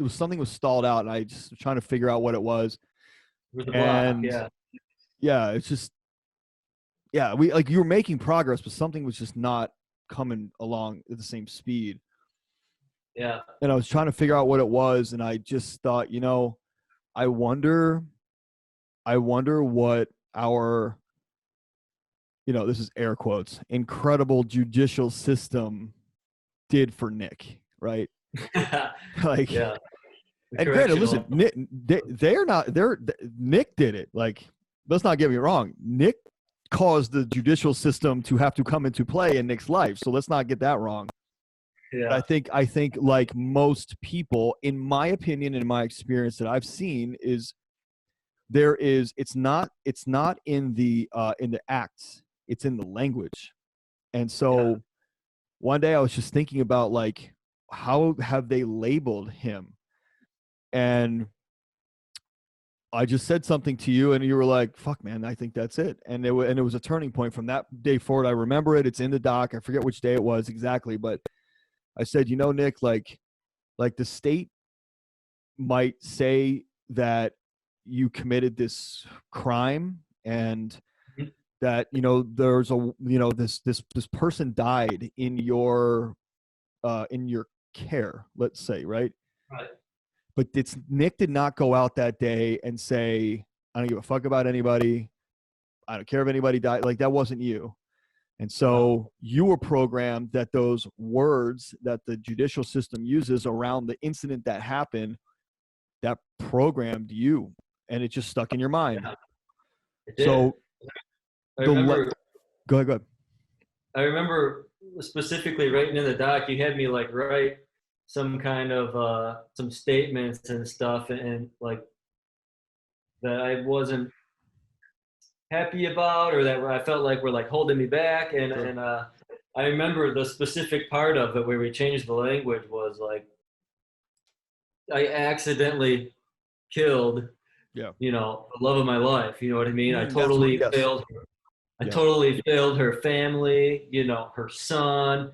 something was stalled out, and I just was trying to figure out what it was. With the block, it's just, we like, you were making progress, but something was just not coming along at the same speed. Yeah. And I was trying to figure out what it was, and I just thought, I wonder what our, this is air quotes, incredible judicial system did for Nick, right? Like, yeah. And granted, listen, Nick, Nick did it. Like, let's not get me wrong. Nick caused the judicial system to have to come into play in Nick's life. So let's not get that wrong. Yeah. I think like most people, in my opinion, in my experience that I've seen, it's not in the acts, it's in the language. And so one day I was just thinking about, like, how have they labeled him? And I just said something to you, and you were like, "Fuck, man, I think that's it." And it was a turning point from that day forward. I remember it. It's in the doc. I forget which day it was exactly, but I said, Nick, like the state might say that you committed this crime, and that, there's this person died in your care, let's say, right? Right. But Nick did not go out that day and say, I don't give a fuck about anybody. I don't care if anybody died. Like, that wasn't you. And so you were programmed that those words that the judicial system uses around the incident that happened, that programmed you, and it just stuck in your mind. Yeah, it did. So go ahead. I remember specifically writing in the doc, you had me like write some kind of some statements and stuff, and like that I wasn't happy about, or that I felt like were like holding me back. And I remember the specific part of it where we changed the language was like, I accidentally killed, the love of my life. You know what I mean? I totally failed her. I totally failed her family, her son,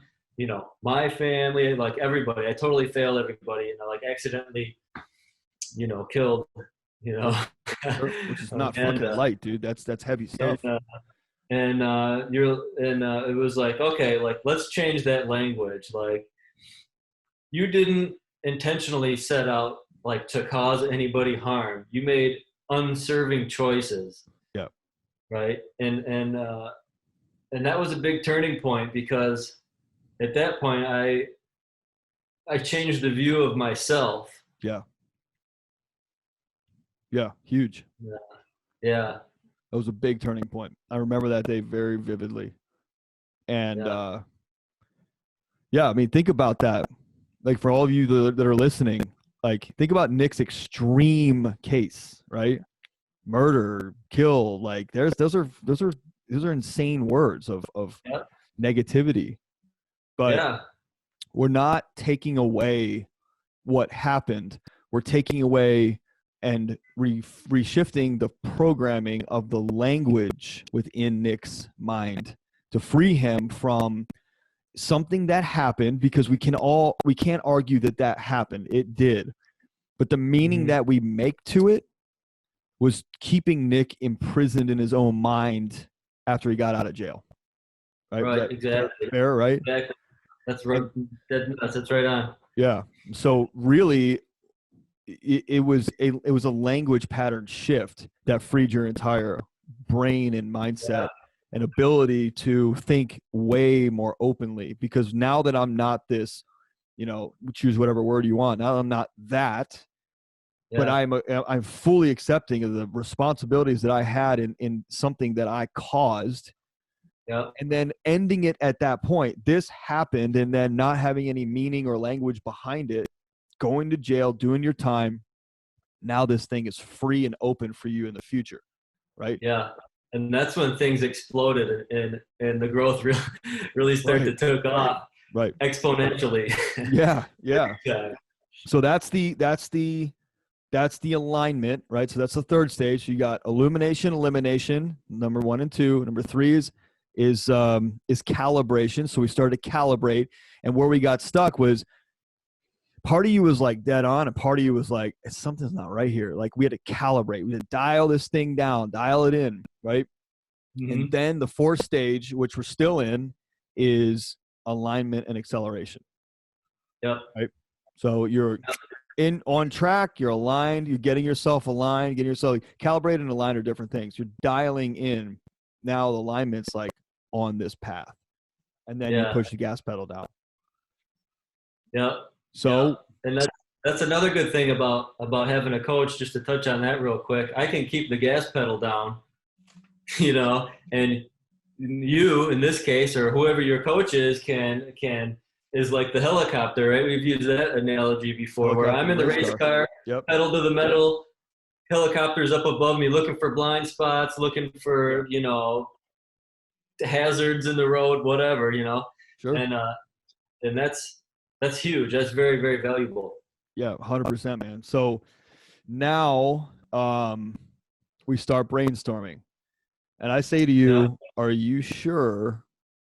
my family, like everybody. I totally failed everybody, and I like accidentally, killed, which is not fucking light, dude. That's heavy stuff. And it was like, okay, like, let's change that language. Like, you didn't intentionally set out like to cause anybody harm. You made unserving choices. Yeah. Right. And that was a big turning point, because at that point I changed the view of myself. Yeah. Yeah. Huge. Yeah. That was a big turning point. I remember that day very vividly. And Yeah, I mean, think about that. Like for all of you that are listening, like think about Nick's extreme case, right? Murder, kill, like those are insane words of Yeah. negativity. But Yeah. we're not taking away what happened. We're taking away and reshifting the programming of the language within Nick's mind to free him from something that happened, because we can't argue that that happened. It did. But the meaning Mm-hmm. that we make to it was keeping Nick imprisoned in his own mind after he got out of jail. Right? Right. Exactly. Fair, right? Exactly. That's right. That's right on. Yeah. So really, it was a language pattern shift that freed your entire brain and mindset and ability to think way more openly. Because now that I'm not this, choose whatever word you want. Now I'm not that, but I'm fully accepting of the responsibilities that I had in something that I caused. Yeah. And then ending it at that point, this happened, and then not having any meaning or language behind it, going to jail, doing your time. Now this thing is free and open for you in the future, right? Yeah. And that's when things exploded and the growth really started to take off Right. exponentially. Yeah. So that's the alignment, right? So that's the third stage. You got illumination, elimination, number 1 and 2. Number 3 is calibration. So we started to calibrate, and where we got stuck was part of you was like dead on, and part of you was like, something's not right here. Like we had to calibrate. We had to dial this thing down, dial it in, right? Mm-hmm. And then the fourth stage, which we're still in, is alignment and acceleration. Yep. Right. So you're on track, you're aligned, you're getting yourself aligned, getting yourself calibrated and aligned are different things. You're dialing in. Now the alignment's like on this path. And then you push the gas pedal down. Yeah. So and that's another good thing about having a coach, just to touch on that real quick. I can keep the gas pedal down, and you in this case, or whoever your coach is, is like the helicopter, right? We've used that analogy before, where I'm in the race car, pedal to the metal, helicopter's up above me looking for blind spots, looking for, hazards in the road, whatever, Sure. And that's huge. That's very, very valuable. Yeah, 100%, man. So now we start brainstorming. And I say to you, are you sure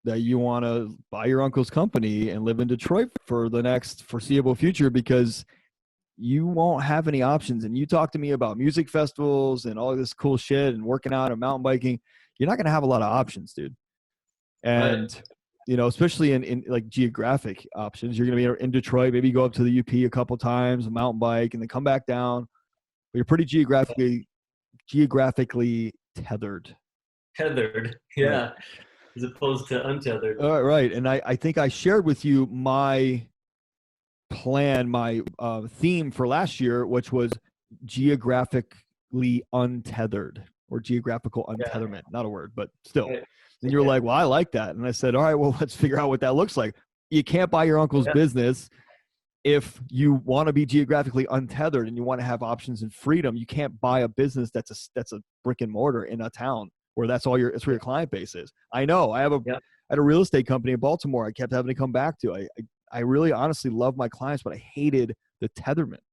that you want to buy your uncle's company and live in Detroit for the next foreseeable future? Because you won't have any options. And you talk to me about music festivals and all this cool shit and working out and mountain biking. You're not going to have a lot of options, dude. And, especially in like geographic options, you're going to be in Detroit, maybe go up to the UP a couple times, mountain bike, and then come back down. But you're pretty geographically tethered. Yeah. Right. As opposed to untethered. Right. And I think I shared with you my plan, my theme for last year, which was geographically untethered, or geographical untetherment. Not a word, but still. Right. And you're like, well, I like that. And I said, all right, well, let's figure out what that looks like. You can't buy your uncle's business if you want to be geographically untethered and you want to have options and freedom. You can't buy a business that's a brick and mortar in a town where that's where your client base is. I know. I had a real estate company in Baltimore I kept having to come back to. I really honestly love my clients, but I hated the tetherment.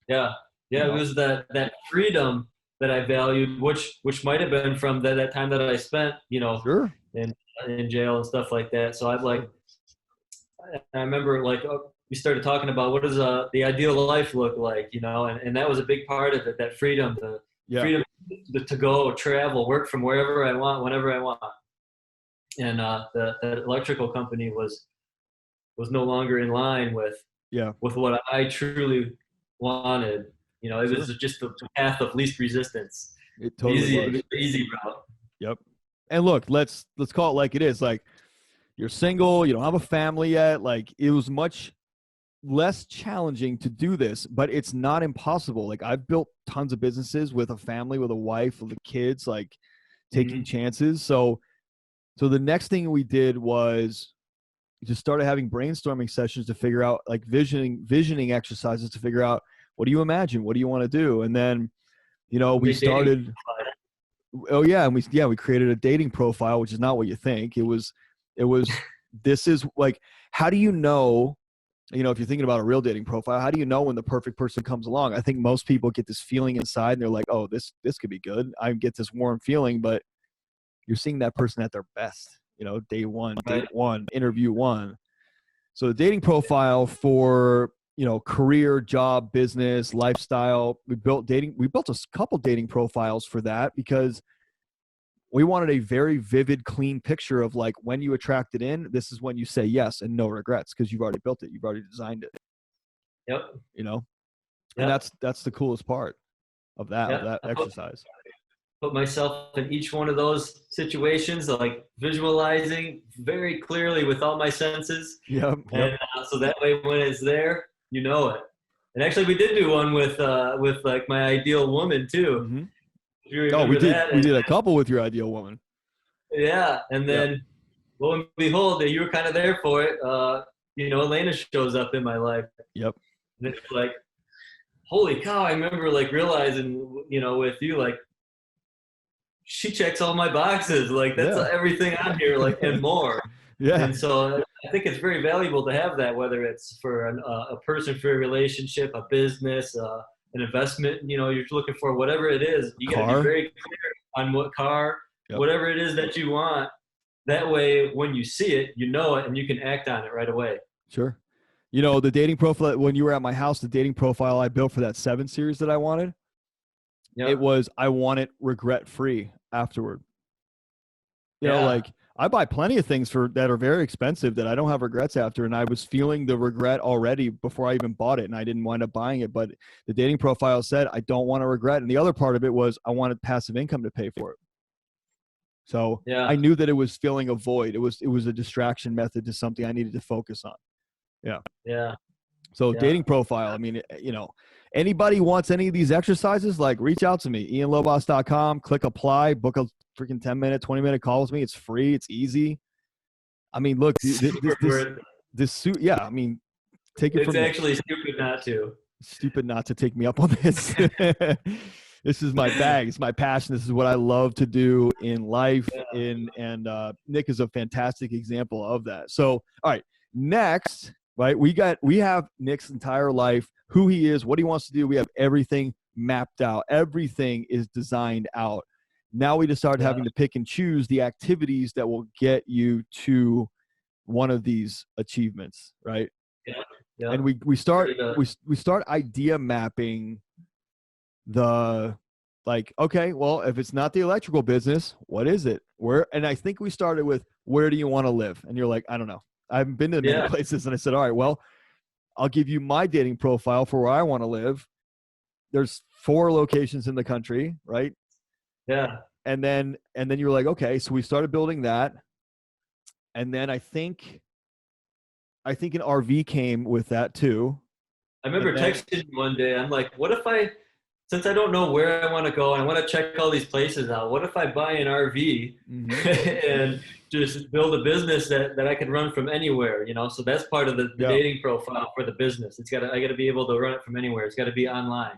Yeah. It was that freedom that I valued, which might have been from that time that I spent, sure, in jail and stuff like that. So I remember we started talking about what does the ideal life look like, and that was a big part of it, that freedom, freedom to go travel, work from wherever I want, whenever I want. And that electrical company was no longer in line with what I truly wanted. It was just the path of least resistance. It totally was. Easy route. Yep. And look, let's call it like it is. Like, you're single, you don't have a family yet. Like, it was much less challenging to do this, but it's not impossible. Like, I've built tons of businesses with a family, with a wife, with the kids, like taking chances. So the next thing we did was just started having brainstorming sessions to figure out, like, visioning exercises to figure out, what do you imagine? What do you want to do? And then, we started, and we created a dating profile, which is not what you think. It was, this is like, how do you know, if you're thinking about a real dating profile, how do you know when the perfect person comes along? I think most people get this feeling inside and they're like, oh, this could be good. I get this warm feeling, but you're seeing that person at their best, day one, date one, interview one. So the dating profile for, career, job, business, lifestyle, we built a couple dating profiles for that because we wanted a very vivid, clean picture of, like, when you attract it in, this is when you say yes and no regrets because you've already built it. You've already designed it. Yep. And that's the coolest part of that exercise. Put myself in each one of those situations, like visualizing very clearly with all my senses. Yep. And so that way when it's there, you know it. And actually we did do one with like my ideal woman too. Mm-hmm. We did a couple with your ideal woman. Yeah. And then lo and behold, you were kind of there for it. Elena shows up in my life. Yep. And it's like, holy cow, I remember like realizing, with you, like, she checks all my boxes. Like, that's everything on here, like, and more. Yeah. And so I think it's very valuable to have that, whether it's for a person, for a relationship, a business, an investment, you're looking for whatever it is. You got to be very clear on what car, whatever it is that you want. That way, when you see it, you know it, and you can act on it right away. Sure. The dating profile, when you were at my house, the dating profile I built for that 7 series that I wanted, it was, I want it regret-free afterward. Like, I buy plenty of things that are very expensive that I don't have regrets after. And I was feeling the regret already before I even bought it. And I didn't wind up buying it. But the dating profile said, I don't want to regret. And the other part of it was, I wanted passive income to pay for it. So I knew that it was filling a void. It was a distraction method to something I needed to focus on. Yeah. Yeah. So dating profile, I mean, anybody wants any of these exercises, like, reach out to me, ianlobos.com, click apply, book a freaking 10-minute, 20-minute call with me. It's free. It's easy. I mean, look, this suit. Yeah. I mean, take it from me. It's actually stupid not to. Stupid not to take me up on this. This is my bag. It's my passion. This is what I love to do in life. And Nick is a fantastic example of that. So, all right, next, right? We have Nick's entire life, who he is, what he wants to do. We have everything mapped out. Everything is designed out. Now we just start having to pick and choose the activities that will get you to one of these achievements, right? Yeah. And we start idea mapping the, like, okay, well, if it's not the electrical business, what is it? And I think we started with, where do you want to live? And you're like, I don't know. I haven't been to many places. And I said, all right, well, I'll give you my dating profile for where I want to live. There's 4 locations in the country, right? Yeah. And then you're like, okay, so we started building that. And then I think an RV came with that too. I remember texting you one day. I'm like, what if since I don't know where I want to go and I want to check all these places out, what if I buy an RV and just build a business that I can run from anywhere, So that's part of the dating profile for the business. I got to be able to run it from anywhere. It's got to be online.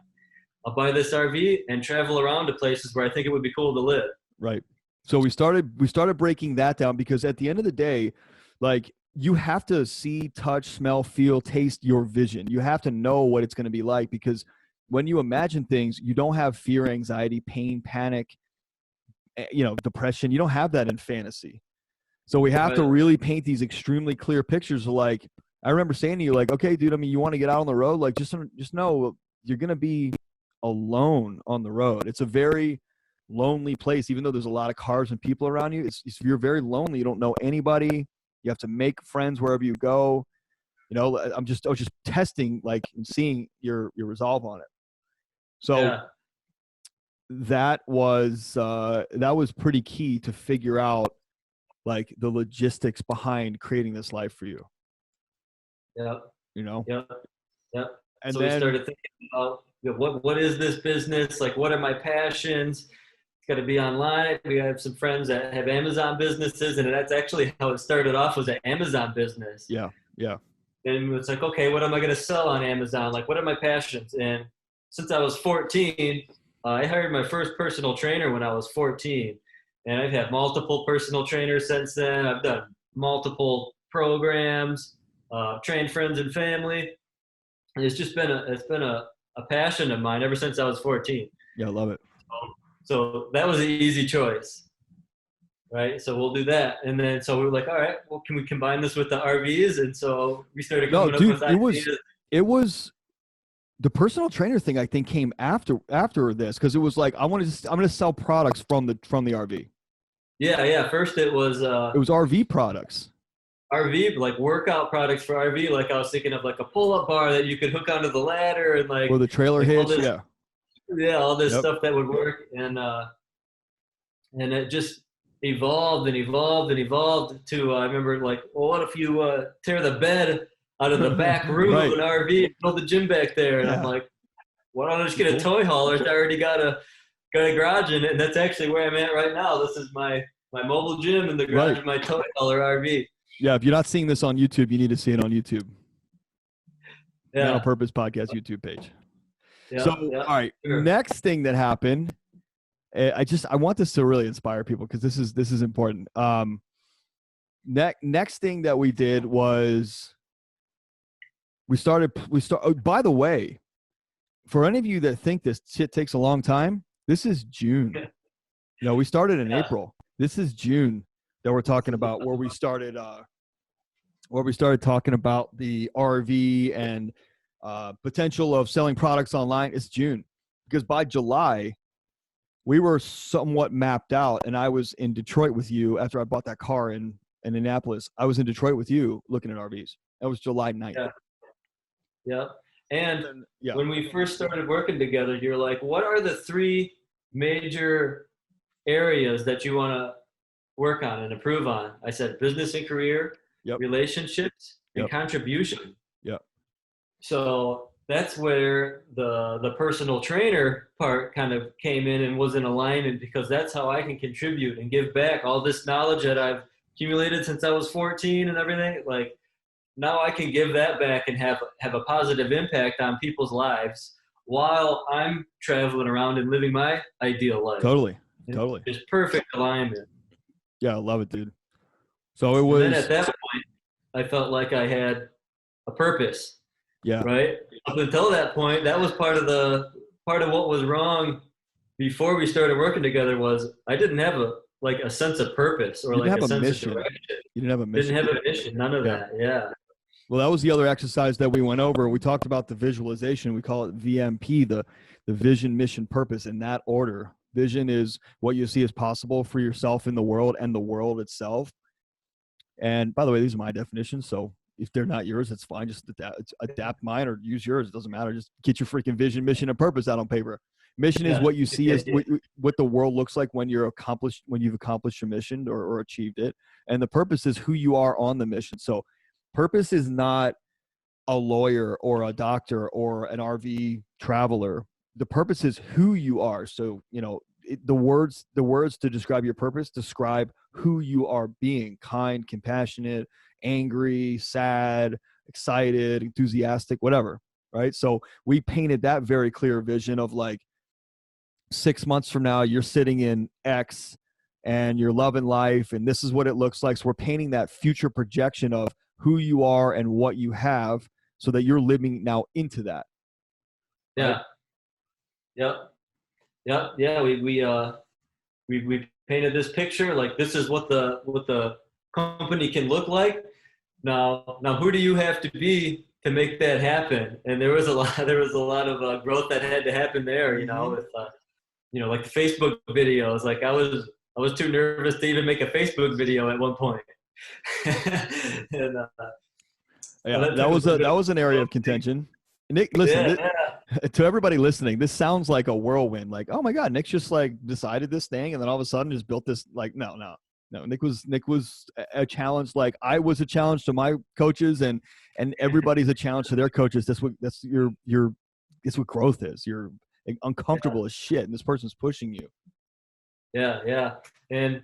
I'll buy this RV and travel around to places where I think it would be cool to live. Right. So we started breaking that down, because at the end of the day, like, you have to see, touch, smell, feel, taste your vision. You have to know what it's going to be like, because when you imagine things, you don't have fear, anxiety, pain, panic, depression. You don't have that in fantasy. So we have to really paint these extremely clear pictures of, like, I remember saying to you, like, okay, dude, I mean, you want to get out on the road? Like, just know you're going to be alone on the road. It's a very lonely place, even though there's a lot of cars and people around you. You're very lonely. You don't know anybody. You have to make friends wherever you go. I was just testing, like, and seeing your resolve on it. So that was pretty key to figure out, like, the logistics behind creating this life for you. Yeah. Yeah. And so we started thinking about, what is this business? Like, what are my passions? it's got to be online. We have some friends that have Amazon businesses, and that's actually how it started off, was an Amazon business. Yeah. Yeah. And it's like, okay, what am I going to sell on Amazon? Like, what are my passions? And since I was 14, I hired my first personal trainer when I was 14. And I've had multiple personal trainers since then. I've done multiple programs, trained friends and family. And it's just been a passion of mine ever since I was 14. Yeah, I love it. So that was an easy choice, right? So we'll do that. And then, so we were like, all right, well, can we combine this with the RVs? And so we started coming up with ideas. It was the personal trainer thing, I think, came after this, because it was like, I'm going to sell products from the RV. Yeah. First it was RV products. RV, like workout products for RV. Like I was thinking of like a pull-up bar that you could hook onto the ladder, and like, or the trailer hitch. All this stuff that would work. And it just evolved and evolved and evolved to, I remember like, well, what if you tear the bed out of the back room of an RV and build the gym back there? And I'm like, why don't I just get a toy hauler? I already got a garage in it. And that's actually where I'm at right now. This is my mobile gym in the garage of my toy hauler RV. Yeah, if you're not seeing this on YouTube, you need to see it on YouTube. Yeah. Man on Purpose Podcast YouTube page. Yeah, so, all right, next thing that happened, I want this to really inspire people, because this is important. Next thing that we did was we start. Oh, by the way, for any of you that think this shit takes a long time, this is June. We started in April. This is June that we're talking about, where we started talking about the RV and potential of selling products online. It's June, because by July we were somewhat mapped out, and I was in Detroit with you after I bought that car in Indianapolis. I was in Detroit with you looking at RVs. That was July 9th. Yeah. And when we first started working together, you're like, what are the 3 major areas that you want to work on and improve on? I said business and career, relationships, and contribution. So that's where the personal trainer part kind of came in and was in alignment, because that's how I can contribute and give back all this knowledge that I've accumulated since I was 14 and everything. Like, now I can give that back and have a positive impact on people's lives while I'm traveling around and living my ideal life. Totally. It's perfect alignment. Yeah, I love it, dude. So it was. And then at that point, I felt like I had a purpose. Yeah. Right. Up until that point, that was part of what was wrong before we started working together, was I didn't have a sense of purpose, or like a sense of direction. You didn't have a mission. Didn't have a mission. None of that. Yeah. Well, that was the other exercise that we went over. We talked about the visualization. We call it VMP, the vision, mission, purpose, in that order. Vision is what you see as possible for yourself in the world and the world itself. And by the way, these are my definitions. So if they're not yours, it's fine. Just adapt mine or use yours. It doesn't matter. Just get your freaking vision, mission, and purpose out on paper. Mission is what you see as what the world looks like when you've accomplished your mission or achieved it. And the purpose is who you are on the mission. So purpose is not a lawyer or a doctor or an RV traveler. The purpose is who you are. So, the words to describe your purpose describe who you are being: kind, compassionate, angry, sad, excited, enthusiastic, whatever. Right. So we painted that very clear vision of like 6 months from now, you're sitting in X and you're loving life, and this is what it looks like. So we're painting that future projection of who you are and what you have, so that you're living now into that. Yeah. Right? Yep. Yeah. We painted this picture, like this is what the company can look like. Now who do you have to be to make that happen? And there was a lot of growth that had to happen there, with like the Facebook videos. Like I was too nervous to even make a Facebook video at one point. And, that was an area of contention. Nick, listen, to everybody listening, this sounds like a whirlwind. Like, oh my God, Nick's just like decided this thing, and then all of a sudden just built this. Like, no. Nick was a challenge. Like I was a challenge to my coaches, and everybody's a challenge to their coaches. That's what growth is. You're uncomfortable as shit, and this person's pushing you. Yeah. And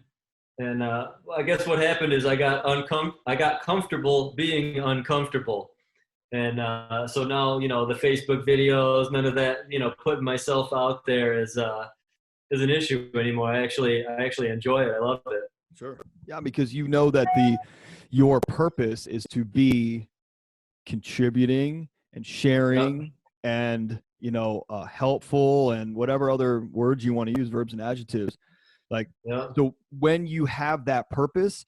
I guess what happened is I got comfortable being uncomfortable. And so now, the Facebook videos, none of that, putting myself out there is an issue anymore. I actually enjoy it. I love it. Sure. Yeah, because you know that your purpose is to be contributing and sharing and helpful and whatever other words you want to use, verbs and adjectives. Like, so when you have that purpose,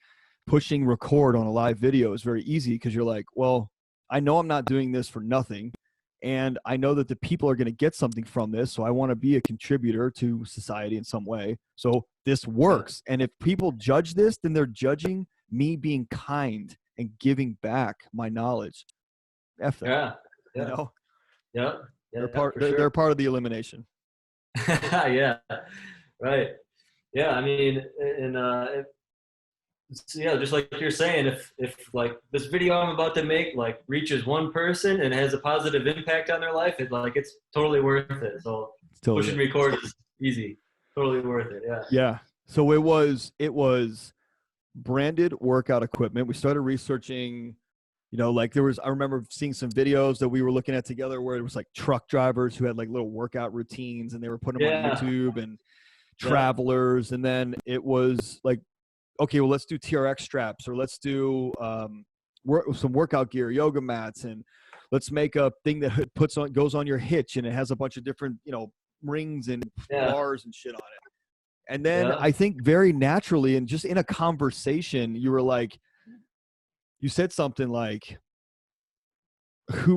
pushing record on a live video is very easy because you're like, well, I know I'm not doing this for nothing. And I know that the people are going to get something from this. So I want to be a contributor to society in some way. So this works. And if people judge this, then they're judging me being kind and giving back my knowledge. F that. Yeah. They're part of the elimination. Yeah. Right. Yeah. I mean, and just like you're saying, if like this video I'm about to make like reaches one person and has a positive impact on their life, it's totally worth it. So pushing record is easy, totally worth it. Yeah. So it was branded workout equipment. We started researching, I remember seeing some videos that we were looking at together where it was like truck drivers who had like little workout routines and they were putting them on YouTube, and travelers. And then it was like, okay, well, let's do TRX straps, or let's do some workout gear, yoga mats, and let's make a thing that goes on your hitch, and it has a bunch of different, rings and bars and shit on it. And then I think very naturally, and just in a conversation, you were like, you said something like, what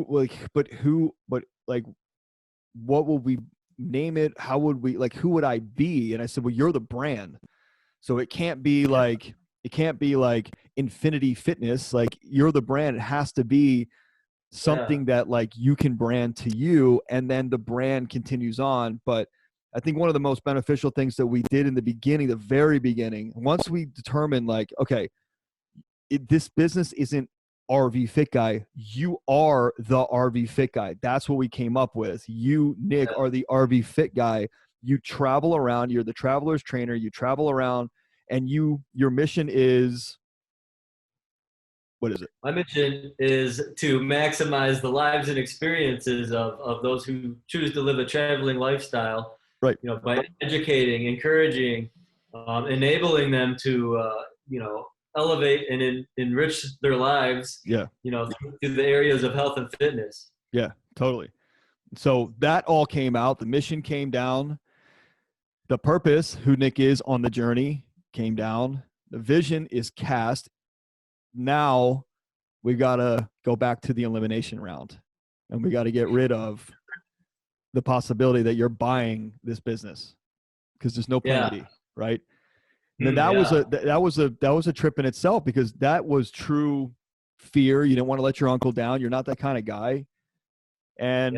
will we name it? How would we, who would I be? And I said, well, you're the brand. So it can't be like Infinity Fitness. Like, you're the brand. It has to be something that like you can brand to you, and then the brand continues on. But I think one of the most beneficial things that we did in the very beginning, once we determined like, okay, this business isn't RV Fit Guy. You are the RV Fit Guy. That's what we came up with. You, Nick, are the RV Fit Guy. You travel around. You're the traveler's trainer. You travel around, and your mission is, what is it? My mission is to maximize the lives and experiences of those who choose to live a traveling lifestyle. Right. By educating, encouraging, enabling them to, elevate and enrich their lives. Yeah. Through the areas of health and fitness. Yeah, totally. So that all came out. The mission came down. The purpose, who Nick is on the journey, came down. The vision is cast. Now we got to go back to the elimination round, and we got to get rid of the possibility that you're buying this business, because there's no plan B, right? And that was a trip in itself, because that was true fear. You didn't want to let your uncle down. You're not that kind of guy. And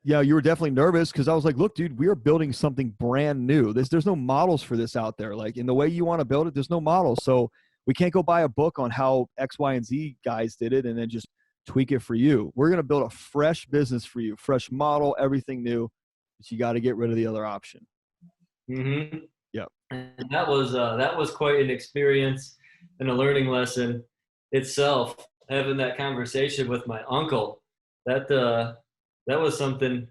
you were definitely nervous, because I was like, look, dude, we are building something brand new. There's no models for this out there. Like, in the way you want to build it, there's no models. So we can't go buy a book on how X, Y, and Z guys did it and then just tweak it for you. We're going to build a fresh business for you, fresh model, everything new. But you got to get rid of the other option. Mm-hmm. Yeah. And that was quite an experience and a learning lesson itself, having that conversation with my uncle. That was something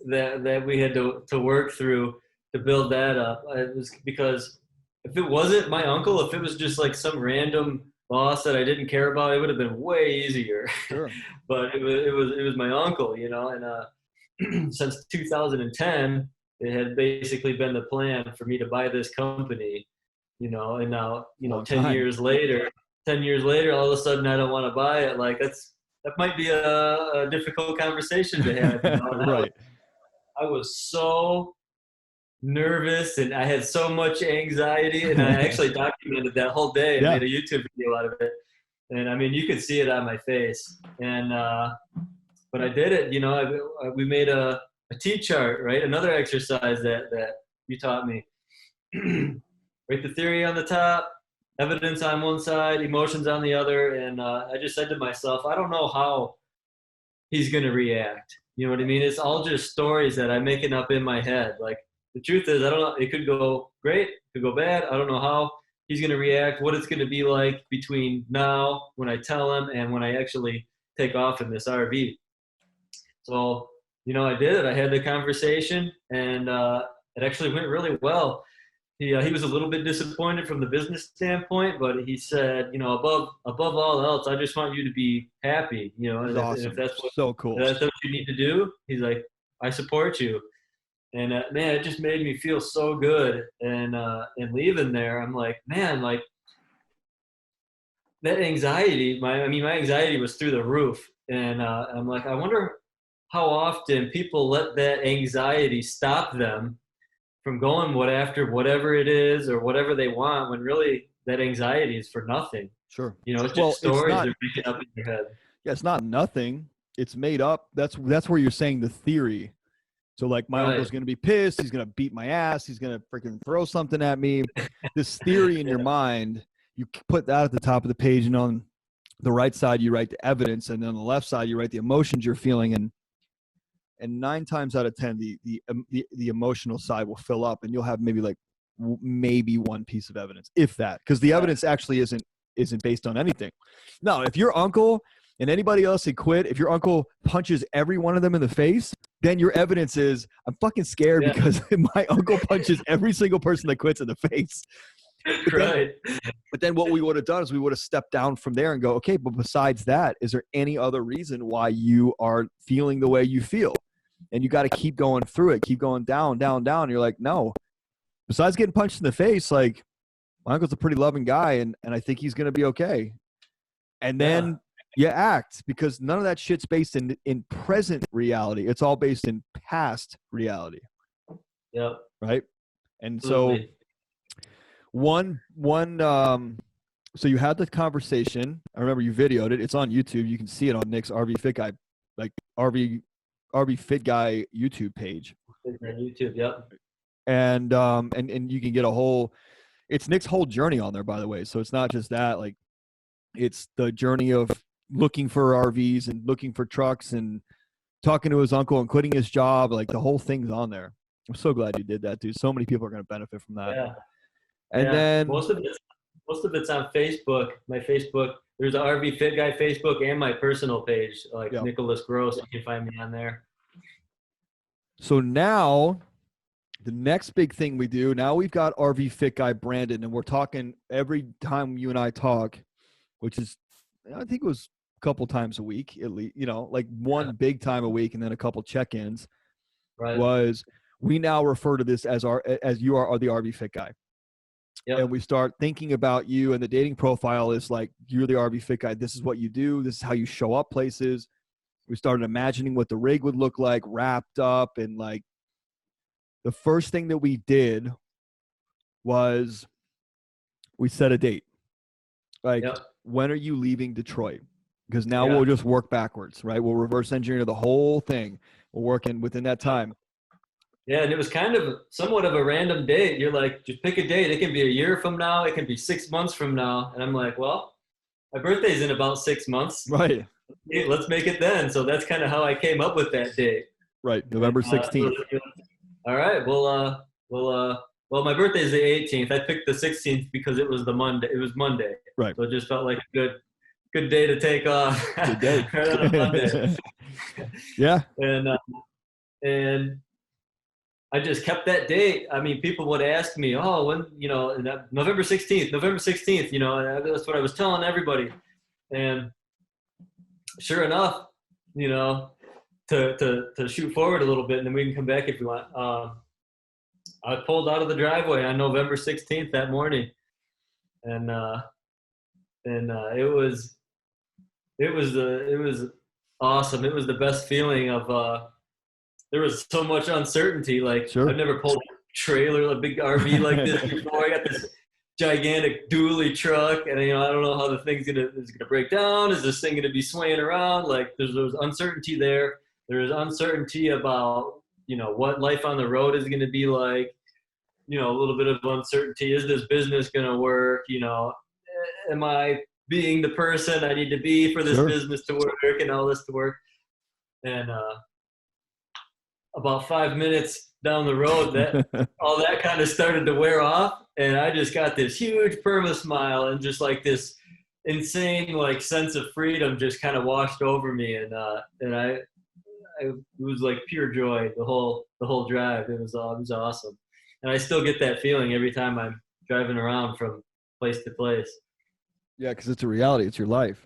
that we had to work through to build that up. It was because if it wasn't my uncle, if it was just like some random boss that I didn't care about, it would have been way easier. Sure. But it was my uncle, and since 2010, it had basically been the plan for me to buy this company, and now, 10 years later, all of a sudden I don't want to buy it. Like, that might be a difficult conversation to have. Right. I was so nervous and I had so much anxiety, and I actually documented that whole day and made a YouTube video out of it. And I mean, you could see it on my face. And but I did it. We made a T-chart, right? Another exercise that you taught me. Write the theory on the top, evidence on one side, emotions on the other. And I just said to myself, I don't know how he's going to react. You know what I mean? It's all just stories that I'm making up in my head. Like, the truth is, I don't know. It could go great, it could go bad. I don't know how he's going to react, what it's going to be like between now when I tell him and when I actually take off in this RV. So, I did it. I had the conversation, and it actually went really well. He was a little bit disappointed from the business standpoint, but he said, above all else, I just want you to be happy, and awesome. If that's so cool. That's what you need to do. He's like, I support you. And man, it just made me feel so good. And leaving there, I'm like, man, like that anxiety, my anxiety was through the roof. And I'm like, I wonder how often people let that anxiety stop them from going after whatever it is or whatever they want, when really that anxiety is for nothing. Sure. It's just stories they're making up in their head. Yeah, it's not nothing. It's made up. That's where you're saying the theory. So like my uncle's going to be pissed. He's going to beat my ass. He's going to freaking throw something at me. This theory in your mind, you put that at the top of the page, and on the right side, you write the evidence. And then on the left side, you write the emotions you're feeling. And 9 times out of 10, the emotional side will fill up, and you'll have maybe one piece of evidence, if that, because the evidence actually isn't based on anything. No, if your uncle and anybody else had quit, if your uncle punches every one of them in the face, then your evidence is, I'm fucking scared because my uncle punches every single person that quits in the face. But then what we would have done is we would have stepped down from there and go, okay, but besides that, is there any other reason why you are feeling the way you feel? And you got to keep going through it, keep going down, down, down. And you're like, no, besides getting punched in the face, like my uncle's a pretty loving guy, and I think he's going to be okay. And then you act, because none of that shit's based in present reality. It's all based in past reality. Yep. Right. And so so you had the conversation. I remember you videoed it. It's on YouTube. You can see it on Nick's RV Fit Guy, like RV Fit Guy YouTube page. YouTube, yep. And you can get it's Nick's whole journey on there, by the way. So it's not just that, like it's the journey of looking for RVs and looking for trucks and talking to his uncle and quitting his job. Like the whole thing's on there. I'm so glad you did that, dude. So many people are going to benefit from that. Yeah. And then most of it's on Facebook. My Facebook, there's an RV Fit Guy Facebook and my personal page, like Nicholas Gross. You can find me on there. So now the next big thing we do, now we've got RV Fit Guy branded, and we're talking every time you and I talk, which is, I think it was a couple times a week, at least, like one big time a week and then a couple check-ins. Right. Was we now refer to this as you are the RV Fit Guy. Yep. And we start thinking about you, and the dating profile is like, you're the RV Fit Guy. This is what you do. This is how you show up places. We started imagining what the rig would look like wrapped up. And like the first thing that we did was we set a date. Like, when are you leaving Detroit? Because now we'll just work backwards, right? We'll reverse engineer the whole thing. We're working within that time. Yeah, and it was kind of somewhat of a random date. You're like, just pick a date. It can be a year from now. It can be 6 months from now. And I'm like, well, my birthday's in about 6 months. Right. Hey, let's make it then. So that's kind of how I came up with that date. Right, November 16th. All right. Well, my birthday's the 18th. I picked the 16th because it was Monday. It was Monday. Right. So it just felt like a good day to take off. Good day. Right on a Monday. Yeah. And I just kept that date. I mean, people would ask me, oh, when, November 16th, and that's what I was telling everybody. And sure enough, to shoot forward a little bit, and then we can come back if you want. I pulled out of the driveway on November 16th that morning. And it was awesome. It was the best feeling of, there was so much uncertainty. Like, I've never pulled a trailer, a big RV like this before. I got this gigantic dually truck, and I don't know how the thing's is gonna break down. Is this thing gonna be swaying around? Like, there's uncertainty there. There is uncertainty about what life on the road is gonna be like. A little bit of uncertainty. Is this business gonna work? Am I being the person I need to be for this business to work and all this to work? And about 5 minutes down the road, that all that kind of started to wear off, and I just got this huge perma smile and just like this insane like sense of freedom just kind of washed over me, and it was like pure joy the whole drive. It was awesome, and I still get that feeling every time I'm driving around from place to place. Yeah, because it's a reality. It's your life.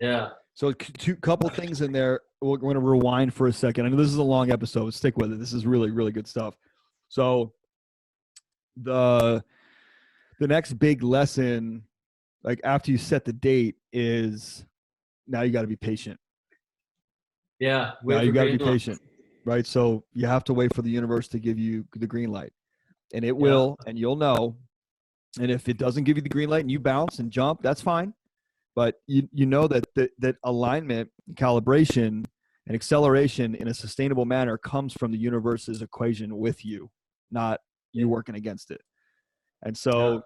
Yeah. So couple things in there. We're going to rewind for a second. I know this is a long episode. Stick with it. This is really, really good stuff. So the next big lesson, like after you set the date, is now you got to be patient. Yeah. Now you got to be patient, right? So you have to wait for the universe to give you the green light, and it will, and you'll know. And if it doesn't give you the green light and you bounce and jump, that's fine. But you know that alignment, calibration, and acceleration in a sustainable manner comes from the universe's equation with you, not you working against it. And so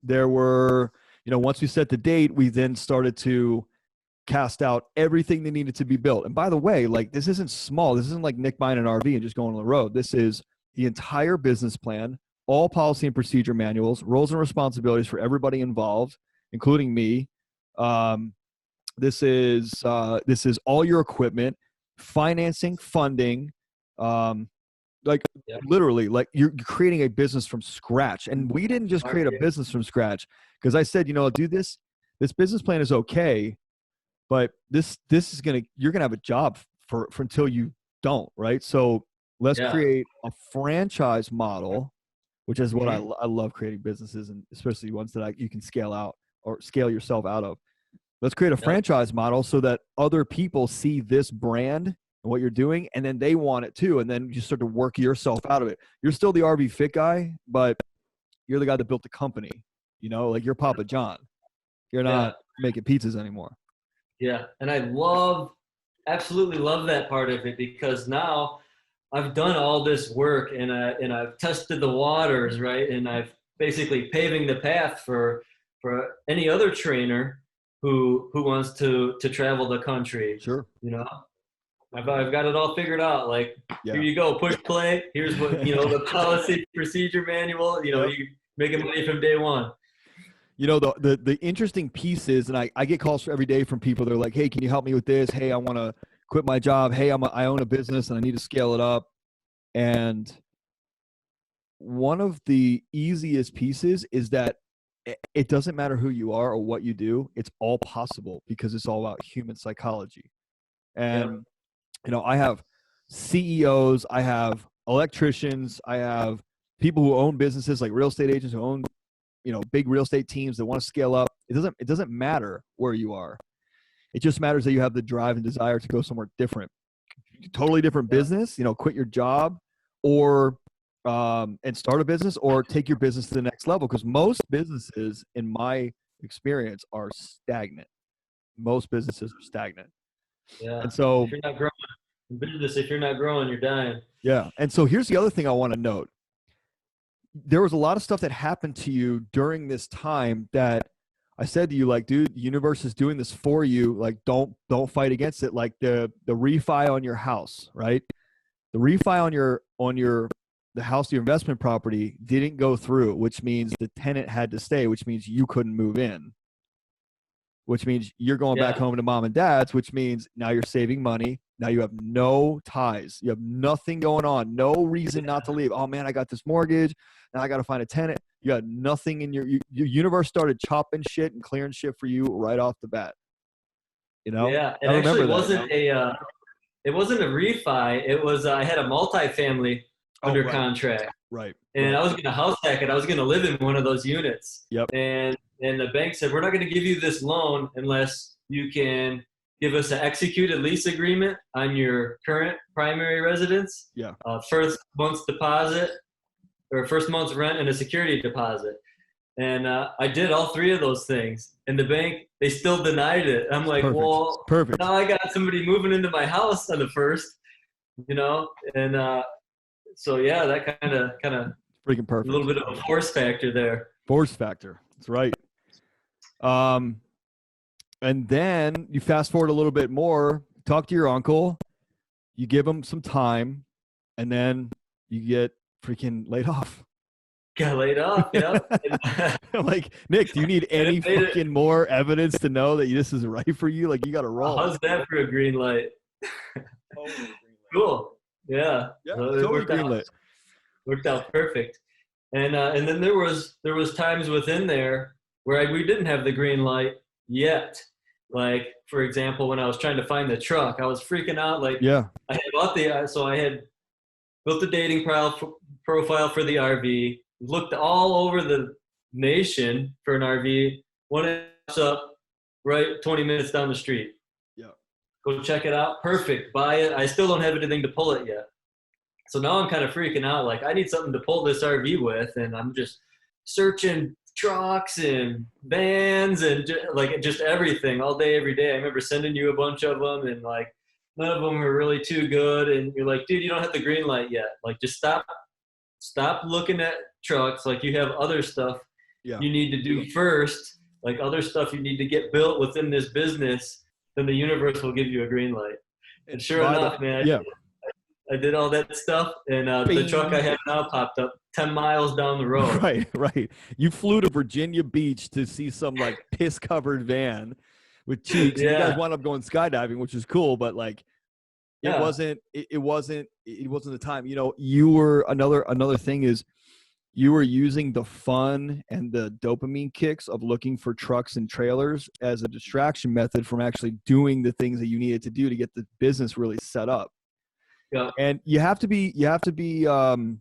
there were, once we set the date, we then started to cast out everything that needed to be built. And by the way, like this isn't small. This isn't like Nick buying an RV and just going on the road. This is the entire business plan, all policy and procedure manuals, roles and responsibilities for everybody involved, including me. This is all your equipment, financing, funding, literally, like you're creating a business from scratch. And we didn't just create a business from scratch, because I said, dude, this business plan is okay, but this is you're gonna have a job for until you don't, right? So let's create a franchise model, which is what I love creating businesses, and especially ones that you can scale out or scale yourself out of. Let's create a franchise model so that other people see this brand and what you're doing, and then they want it too. And then you start to work yourself out of it. You're still the RV Fit guy, but you're the guy that built the company. Like you're Papa John. You're not making pizzas anymore. Yeah, and I absolutely love that part of it, because now I've done all this work and I've tested the waters, right? And I've basically paving the path for any other trainer who wants to travel the country. Sure. I've got it all figured out. Like, here you go, push play. Here's what, the policy procedure manual, you making money from day one. The interesting piece is, and I get calls every day from people. They're like, hey, can you help me with this? Hey, I want to quit my job. Hey, I own a business and I need to scale it up. And one of the easiest pieces is that it doesn't matter who you are or what you do. It's all possible, because it's all about human psychology. And, I have CEOs, I have electricians, I have people who own businesses, like real estate agents who own, big real estate teams that want to scale up. It doesn't matter where you are. It just matters that you have the drive and desire to go somewhere different, totally different business, quit your job or and start a business, or take your business to the next level. Because most businesses, in my experience, are stagnant. Most businesses are stagnant. Yeah. And so if you're not growing in business, if you're not growing, you're dying. Yeah. And so here's the other thing I want to note. There was a lot of stuff that happened to you during this time that I said to you, like, dude, the universe is doing this for you. Like, don't fight against it. Like the refi on your house, right? The refi on the house, your investment property, didn't go through, which means the tenant had to stay, which means you couldn't move in, which means you're going back home to mom and dad's, which means now you're saving money. Now you have no ties. You have nothing going on. No reason not to leave. Oh man, I got this mortgage. Now I got to find a tenant. You got nothing in your universe started chopping shit and clearing shit for you right off the bat. Yeah. It actually wasn't it wasn't a refi. It was, I had a multifamily under contract. Right. And I was going to house hack it. I was going to live in one of those units. Yep. And the bank said, we're not going to give you this loan unless you can give us an executed lease agreement on your current primary residence. Yeah. First month's deposit, or first month's rent, and a security deposit. And I did all three of those things. And the bank, they still denied it. I'm like, perfect. Well, perfect. Now I got somebody moving into my house on the first, and so yeah, that kind of freaking perfect. A little bit of a force factor there. Force factor. That's right. And then you fast forward a little bit more, talk to your uncle, you give him some time, and then you get freaking laid off. Got laid off. Yep. I'm like, Nick, do you need any fucking more evidence to know that this is right for you? Like, you got to roll. How's that for a green light? Cool. Yeah. Yeah, So totally green lit. Worked out perfect. And then there was times within there where we didn't have the green light yet. Like, for example, when I was trying to find the truck, I was freaking out. Like, Yeah. I had built a dating profile for the RV, looked all over the nation for an RV. One pops up right 20 minutes down the street. Yeah. Go check it out. Perfect. Buy it. I still don't have anything to pull it yet. So now I'm kind of freaking out. Like, I need something to pull this RV with, and I'm just searching trucks and vans and just everything all day, every day. I remember sending you a bunch of them, and like none of them were really too good. And you're like, dude, you don't have the green light yet. Like, just stop looking at trucks. Like, you have other stuff you need to do first. Like, other stuff you need to get built within this business. Then the universe will give you a green light. And sure enough, man. Yeah. I did all that stuff, and the truck I have now popped up 10 miles down the road. Right. You flew to Virginia Beach to see some like piss-covered van with cheeks. Yeah. You guys wound up going skydiving, which is cool, but like it wasn't the time. You know, you were another thing is you were using the fun and the dopamine kicks of looking for trucks and trailers as a distraction method from actually doing the things that you needed to do to get the business really set up. Yeah. And you have to be in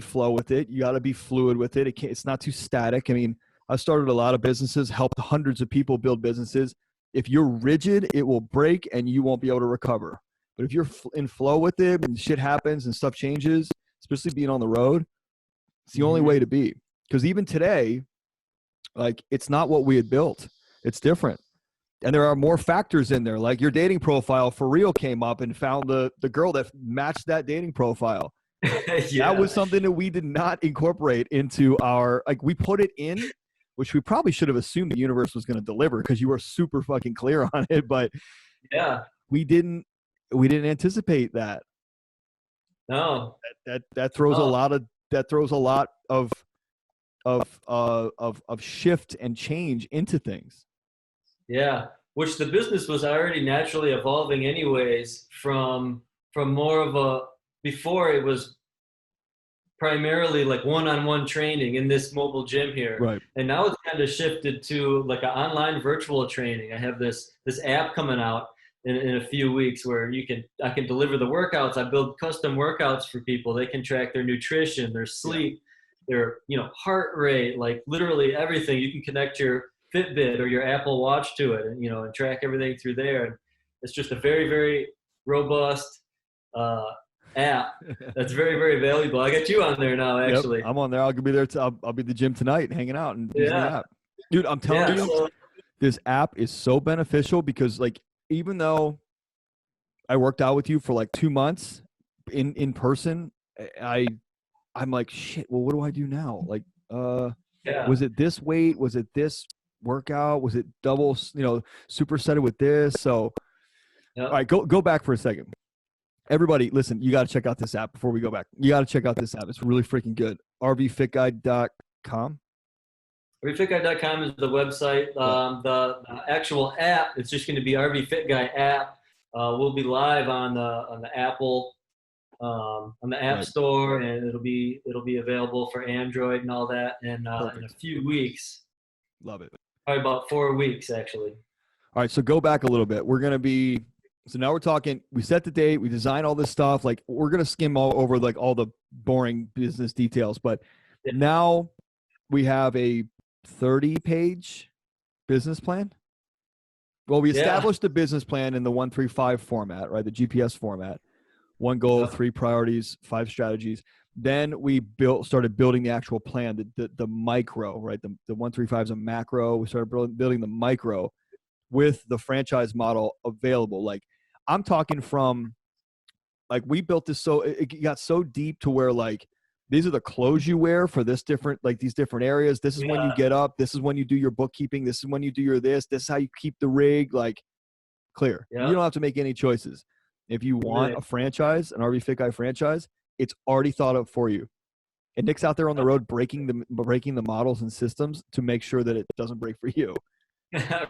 flow with it. You got to be fluid with it. It's not too static. I mean, I started a lot of businesses, helped hundreds of people build businesses. If you're rigid, it will break and you won't be able to recover. But if you're in flow with it and shit happens and stuff changes, especially being on the road, it's the only way to be. Because even today, like, it's not what we had built. It's different. And there are more factors in there. Like, your dating profile for real came up and found the girl that matched that dating profile. That was something that we did not incorporate into our, like, we put it in, which we probably should have assumed the universe was going to deliver because you were super fucking clear on it. But we didn't anticipate that. No. That throws a lot of shift and change into things. Yeah, which the business was already naturally evolving anyways from more of a, before it was primarily like one-on-one training in this mobile gym here. Right. And now it's kind of shifted to like an online virtual training. I have this app coming out in a few weeks where I can deliver the workouts. I build custom workouts for people. They can track their nutrition, their sleep, their, heart rate, like literally everything. You can connect your Fitbit or your Apple Watch to it, and and track everything through there. And it's just a very, very robust app that's very, very valuable. I got you on there now, actually. Yep, I'm on there. I'll be there. I'll be at the gym tonight, hanging out and using the app. Dude, I'm telling you, this app is so beneficial because, like, even though I worked out with you for like 2 months in person, I'm like, shit. Well, what do I do now? Like, was it this weight? Was it this workout? Was it double, supersetted with this? So, all right, go back for a second. Everybody, listen, you got to check out this app before we go back. You got to check out this app. It's really freaking good. rvfitguide.com. rvfitguide.com is the website. The actual app, it's just going to be RV Fit Guy app. We'll be live on the Apple, on the App Store, and it'll be available for Android and all that in a few weeks. Love it. Probably about 4 weeks, actually. All right, so go back a little bit. So now we're talking, we set the date, we design all this stuff. Like, we're going to skim over like all the boring business details, but now we have a 30-page business plan. Well, we established the business plan in the 1-3-5 format, right? The GPS format. 1 goal, 3 priorities, 5 strategies. Then we started building the actual plan, the micro, right? The 1-3-5 is a macro. We started building the micro with the franchise model available. Like, I'm talking from, like, we built this so it got so deep to where, like, these are the clothes you wear for these different areas. This is when you get up. This is when you do your bookkeeping. This is when you do your this. This is how you keep the rig, like, clear. You don't have to make any choices. If you want a franchise, an RV Fit Guy franchise, it's already thought of for you. And Nick's out there on the road breaking the models and systems to make sure that it doesn't break for you.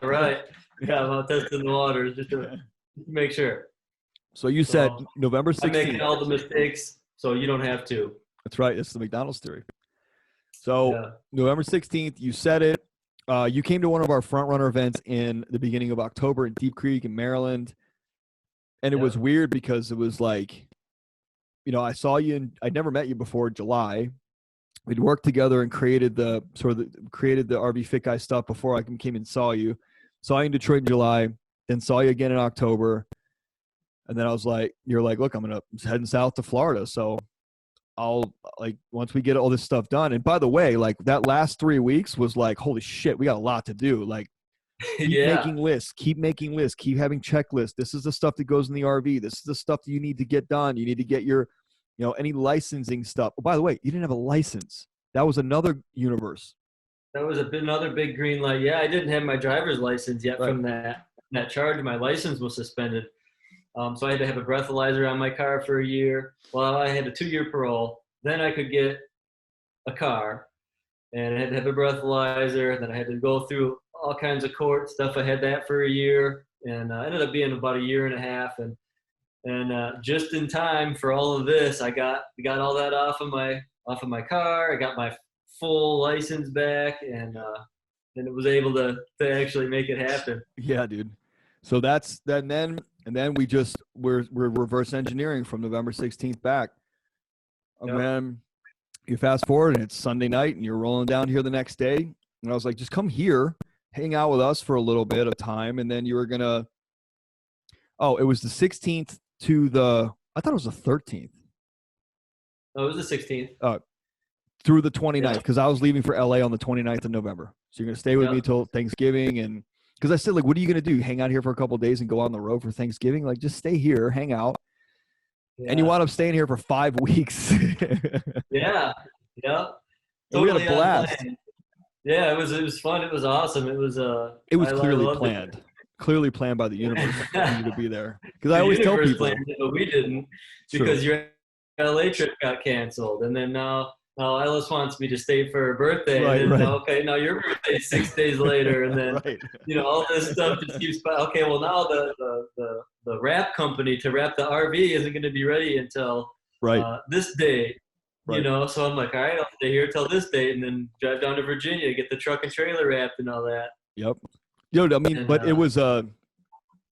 Right. Yeah, I'm testing the waters just to make sure. So you said November 16th. I'm making all the mistakes so you don't have to. That's right. It's the McDonald's theory. So November 16th, you said it. You came to one of our front runner events in the beginning of October in Deep Creek in Maryland. And it was weird because it was like, I saw you and I'd never met you before July. We'd worked together and created the RV Fit Guy stuff before I came and saw you. Saw you in Detroit in July, then saw you again in October. And then I was like, you're like, look, I'm heading south to Florida. So I'll once we get all this stuff done. And by the way, like that last 3 weeks was like, holy shit, we got a lot to do. Like keep making lists, keep having checklists. This is the stuff that goes in the RV. This is the stuff that you need to get done. You need to get your, any licensing stuff. Oh, by the way, you didn't have a license. That was another universe. That was another big green light. Yeah, I didn't have my driver's license yet from that charge. My license was suspended. So I had to have a breathalyzer on my car for a year. Well, I had a 2-year parole. Then I could get a car, and I had to have a breathalyzer. Then I had to go through all kinds of court stuff. I had that for a year, and ended up being about a year and a half. And just in time for all of this, I got all that off of my car. I got my full license back, and it was able to actually make it happen. Yeah, dude. So that's that. And then we're reverse engineering from November 16th back. And then you fast forward and it's Sunday night and you're rolling down here the next day. And I was like, just come here, hang out with us for a little bit of time. And then you were it was the 16th I thought it was the 13th. Oh, it was the 16th. Through the 29th, because I was leaving for LA on the 29th of November. So you're going to stay with me till Thanksgiving. And because I said, like, what are you going to do? Hang out here for a couple of days and go on the road for Thanksgiving? Like, just stay here, hang out. Yeah. And you wound up staying here for 5 weeks. Yeah. Totally, we had a blast. Yeah, it was fun. It was awesome. It was clearly planned. Clearly planned by the universe for you to be there. Because I always tell people. Planned it, but we didn't, because your LA trip got canceled. And then now Ellis wants me to stay for her birthday. Right, and then, right. Okay, now your birthday is 6 days later. And then, all this stuff just keeps, okay, well, now the wrap company to wrap the RV isn't going to be ready until this day. Right. So I'm like, all right, I'll stay here till this date and then drive down to Virginia, get the truck and trailer wrapped and all that. Yep. But it was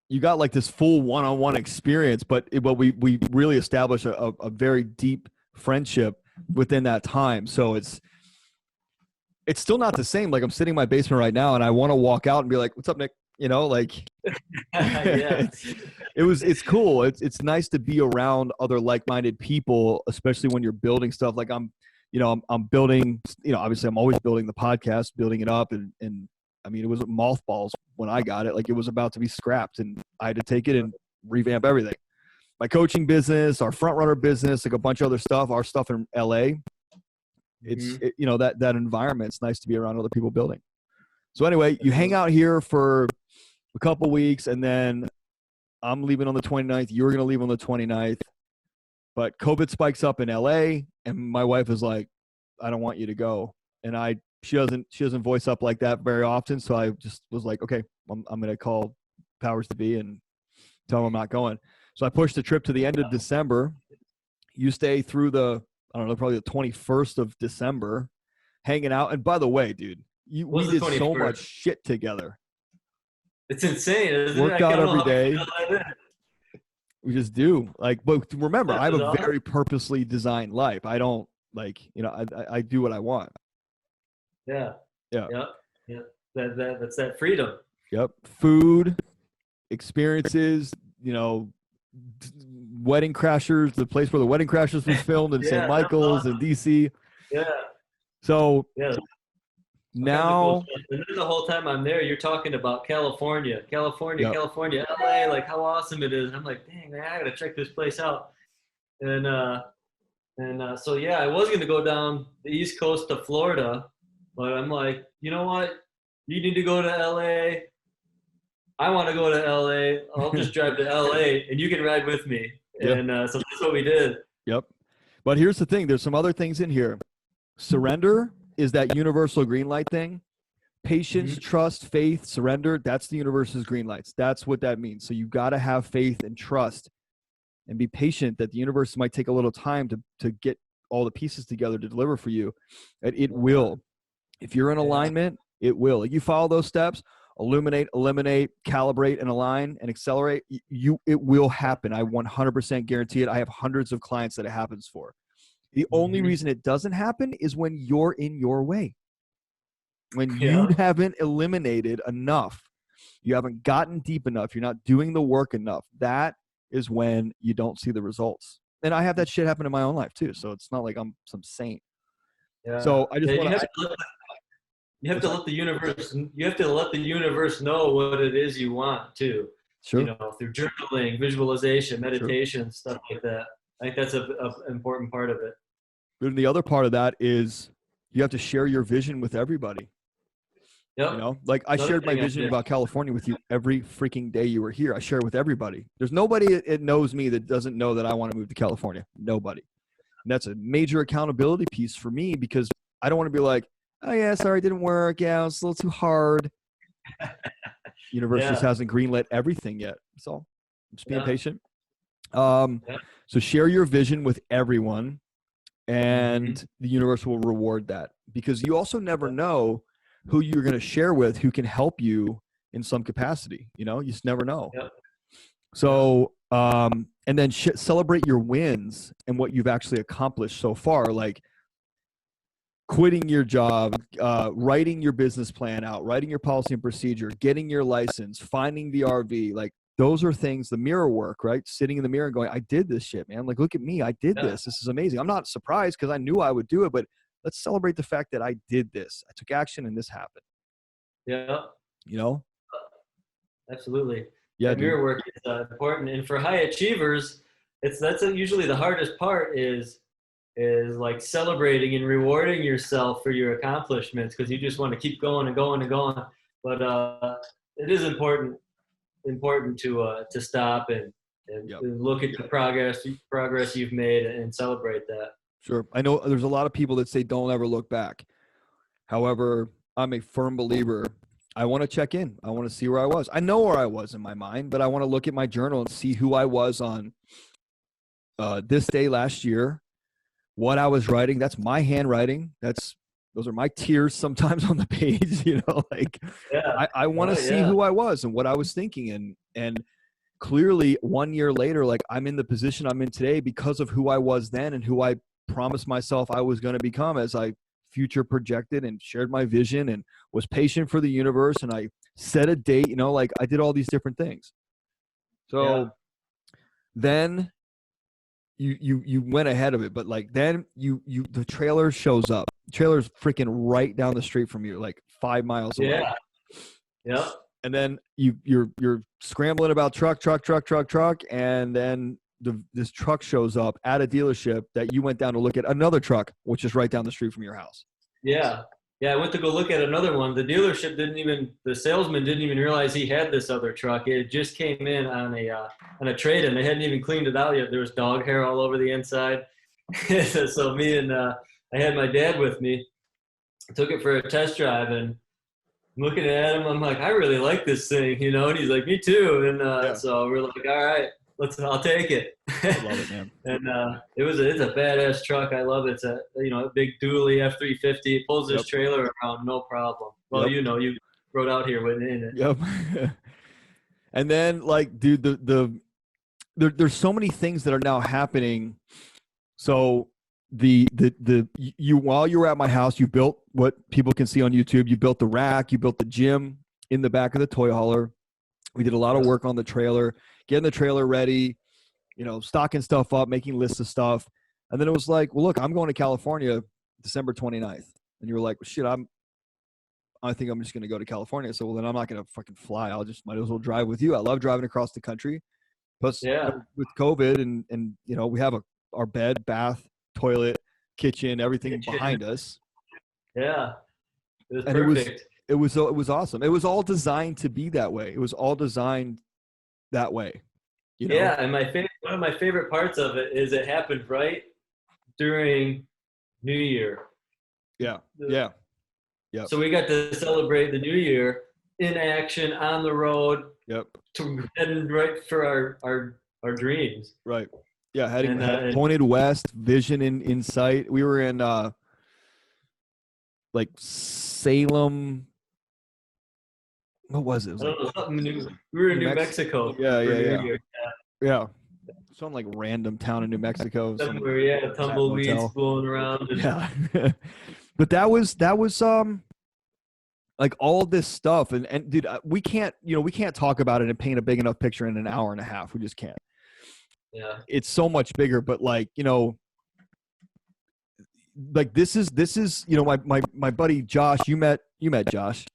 you got like this full one-on-one experience, but we really established a very deep friendship within that time. So it's still not the same. Like I'm sitting in my basement right now and I want to walk out and be like, what's up, Nick? It's cool. It's nice to be around other like-minded people, especially when you're building stuff. Like I'm building, obviously I'm always building the podcast, building it up. And I mean, it was mothballs when I got it. Like it was about to be scrapped and I had to take it and revamp everything. My coaching business, our front runner business, like a bunch of other stuff, our stuff in LA. It's, that environment. It's nice to be around other people building. So anyway, you hang out here for a couple weeks and then I'm leaving on the 29th. You're going to leave on the 29th, but COVID spikes up in LA and my wife is like, I don't want you to go. And she doesn't voice up like that very often. So I just was like, okay, I'm going to call powers to be and tell them I'm not going. So I pushed the trip to the end of December. You stay through probably the 21st of December hanging out. And by the way, dude, we did so much shit together. It's insane, isn't it? Worked out every day. We just do. But remember, I have a very purposely designed life. I don't I do what I want. Yeah. That's that freedom. Yep. Food, experiences, Wedding Crashers, the place where the Wedding Crashers was filmed in St. Michael's and DC. Yeah. So now, and then the whole time I'm there, you're talking about California, LA, like how awesome it is. And I'm like, dang, man, I gotta check this place out. And so I was gonna go down the East Coast to Florida, but I'm like, you know what? You need to go to LA. I want to go to LA. I'll just drive to LA and you can ride with me. Yep. And so that's what we did. Yep. But here's the thing. There's some other things in here. Surrender is that universal green light thing. Patience, trust, faith, surrender. That's the universe's green lights. That's what that means. So you got to have faith and trust and be patient that the universe might take a little time to get all the pieces together to deliver for you. And it will. If you're in alignment, it will. Like you follow those steps, illuminate, eliminate, calibrate, and align and accelerate, it will happen. I 100% guarantee it. I have hundreds of clients that it happens for. The only reason it doesn't happen is when you're in your way. When you haven't eliminated enough, you haven't gotten deep enough, you're not doing the work enough, that is when you don't see the results. And I have that shit happen in my own life too. So it's not like I'm some saint. Yeah. So I just want to. You have to let the universe. You have to let the universe know what it is you want too. Sure. You know, through journaling, visualization, meditation, stuff like that. I think that's an important part of it. And the other part of that is you have to share your vision with everybody. Yep. You know, like I shared my vision about California with you every freaking day you were here. I share it with everybody. There's nobody that knows me that doesn't know that I want to move to California. Nobody. And that's a major accountability piece for me because I don't want to be like, oh yeah, sorry, it didn't work. Yeah, it's a little too hard. Universe just hasn't greenlit everything yet. So I'm just being patient. So share your vision with everyone and the universe will reward that because you also never know who you're going to share with, who can help you in some capacity. You know, you just never know. Yep. So, and then celebrate your wins and what you've actually accomplished so far. Like quitting your job, writing your business plan out, writing your policy and procedure, getting your license, finding the RV. Like those are things, the mirror work, right? Sitting in the mirror and going, I did this shit, man. Like, look at me. I did this. This is amazing. I'm not surprised because I knew I would do it, but let's celebrate the fact that I did this. I took action and this happened. Yeah. You know? Absolutely. Yeah. Mirror work is important. And for high achievers, that's usually the hardest part is like celebrating and rewarding yourself for your accomplishments because you just want to keep going and going and going. But it is important to stop and look at the progress you've made and celebrate that. Sure. I know there's a lot of people that say don't ever look back. However, I'm a firm believer. I want to check in. I want to see where I was. I know where I was in my mind, but I want to look at my journal and see who I was on this day last year, what I was writing. That's my handwriting. Those are my tears sometimes on the page, you know, like I want to see who I was and what I was thinking. And clearly 1 year later, like I'm in the position I'm in today because of who I was then and who I promised myself I was going to become as I future projected and shared my vision and was patient for the universe. And I set a date, you know, like I did all these different things. So then you went ahead of it, but like then the trailer shows up. The trailer's freaking right down the street from you, like 5 miles away. Yeah. And then you're scrambling about truck, and then this truck shows up at a dealership that you went down to look at another truck, which is right down the street from your house. Yeah. I went to go look at another one. The dealership the salesman didn't even realize he had this other truck. It just came in on a trade-in. They hadn't even cleaned it out yet. There was dog hair all over the inside. So me and I had my dad with me. I took it for a test drive and I'm looking at him. I'm like, I really like this thing, you know? And he's like, me too. And so we're like, all right. I'll take it. I love it, man. And it's a badass truck. I love it. It's a big dually F-350. It pulls this trailer around no problem. Well, you rode out here with it in it. Yep. And then like, dude, there's so many things that are now happening. So while you were at my house, you built what people can see on YouTube. You built the rack. You built the gym in the back of the toy hauler. We did a lot of work on the trailer, getting the trailer ready, you know, stocking stuff up, making lists of stuff. And then it was like, well, look, I'm going to California December 29th. And you were like, well, shit, I think I'm just going to go to California. So, well, then I'm not going to fucking fly. Might as well drive with you. I love driving across the country. Plus, with COVID and you know, we have our bed, bath, toilet, kitchen, everything behind us. Yeah. It was perfect. It was awesome. It was all designed to be that way. It was all designed that way. You know? Yeah, and one of my favorite parts of it is it happened right during New Year. Yeah. Yep. So we got to celebrate the New Year in action on the road. Yep. Heading right for our dreams. Right. Yeah. Heading And pointed west, vision in sight. We were in like Salem. What was it? It was I don't know, something new. We were in New Mexico. Yeah. Some like random town in New Mexico. Somewhere, tumbleweeds blowing around. Yeah. But that was like all this stuff, and dude, we can't talk about it and paint a big enough picture in an hour and a half. We just can't. Yeah. It's so much bigger, but like, like this is my buddy Josh. You met Josh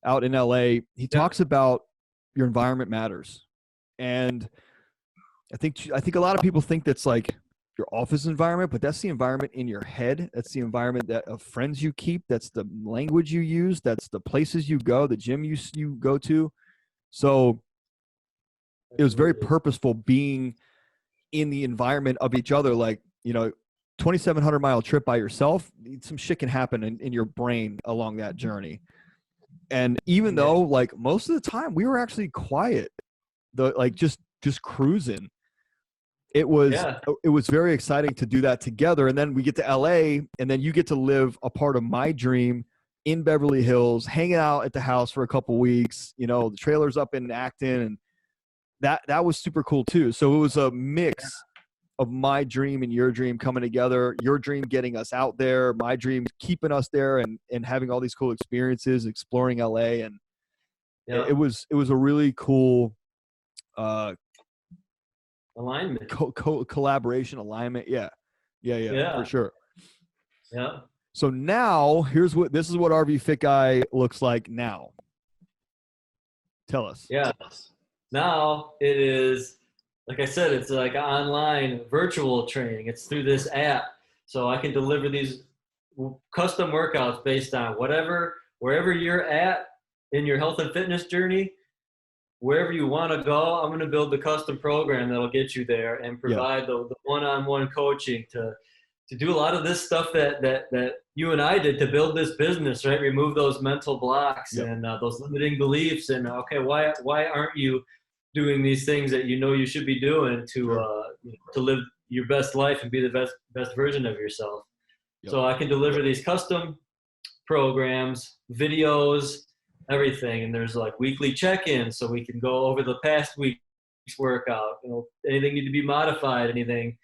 out in LA. He talks about your environment matters, and I think a lot of people think that's like your office environment, but that's the environment in your head. That's the environment of friends you keep. That's the language you use. That's the places you go, the gym you go to. So it was very purposeful being in the environment of each other. Like, 2,700-mile trip by yourself, some shit can happen in your brain along that journey. And even though like most of the time we were actually quiet, just cruising, it was very exciting to do that together. And then we get to LA, and then you get to live a part of my dream in Beverly Hills, hanging out at the house for a couple weeks. The trailer's up in Acton, and that was super cool too. So it was a mix of my dream and your dream coming together, your dream getting us out there, my dream keeping us there, and having all these cool experiences, exploring LA. And it was a really cool alignment, collaboration, alignment. Yeah, for sure. Yeah. So now this is what RV Fit Guy looks like now. Tell us. Yeah. Now it is, like I said, it's like online virtual training. It's through this app. So I can deliver these custom workouts based on wherever you're at in your health and fitness journey. Wherever you want to go, I'm going to build the custom program that'll get you there and provide the one-on-one coaching to do a lot of this stuff that you and I did to build this business, right? Remove those mental blocks and those limiting beliefs, and okay, why aren't you doing these things that you should be doing to live your best life and be the best version of yourself? So I can deliver these custom programs, videos, everything, and there's like weekly check-ins, so we can go over the past week's workout. Anything need to be modified, anything,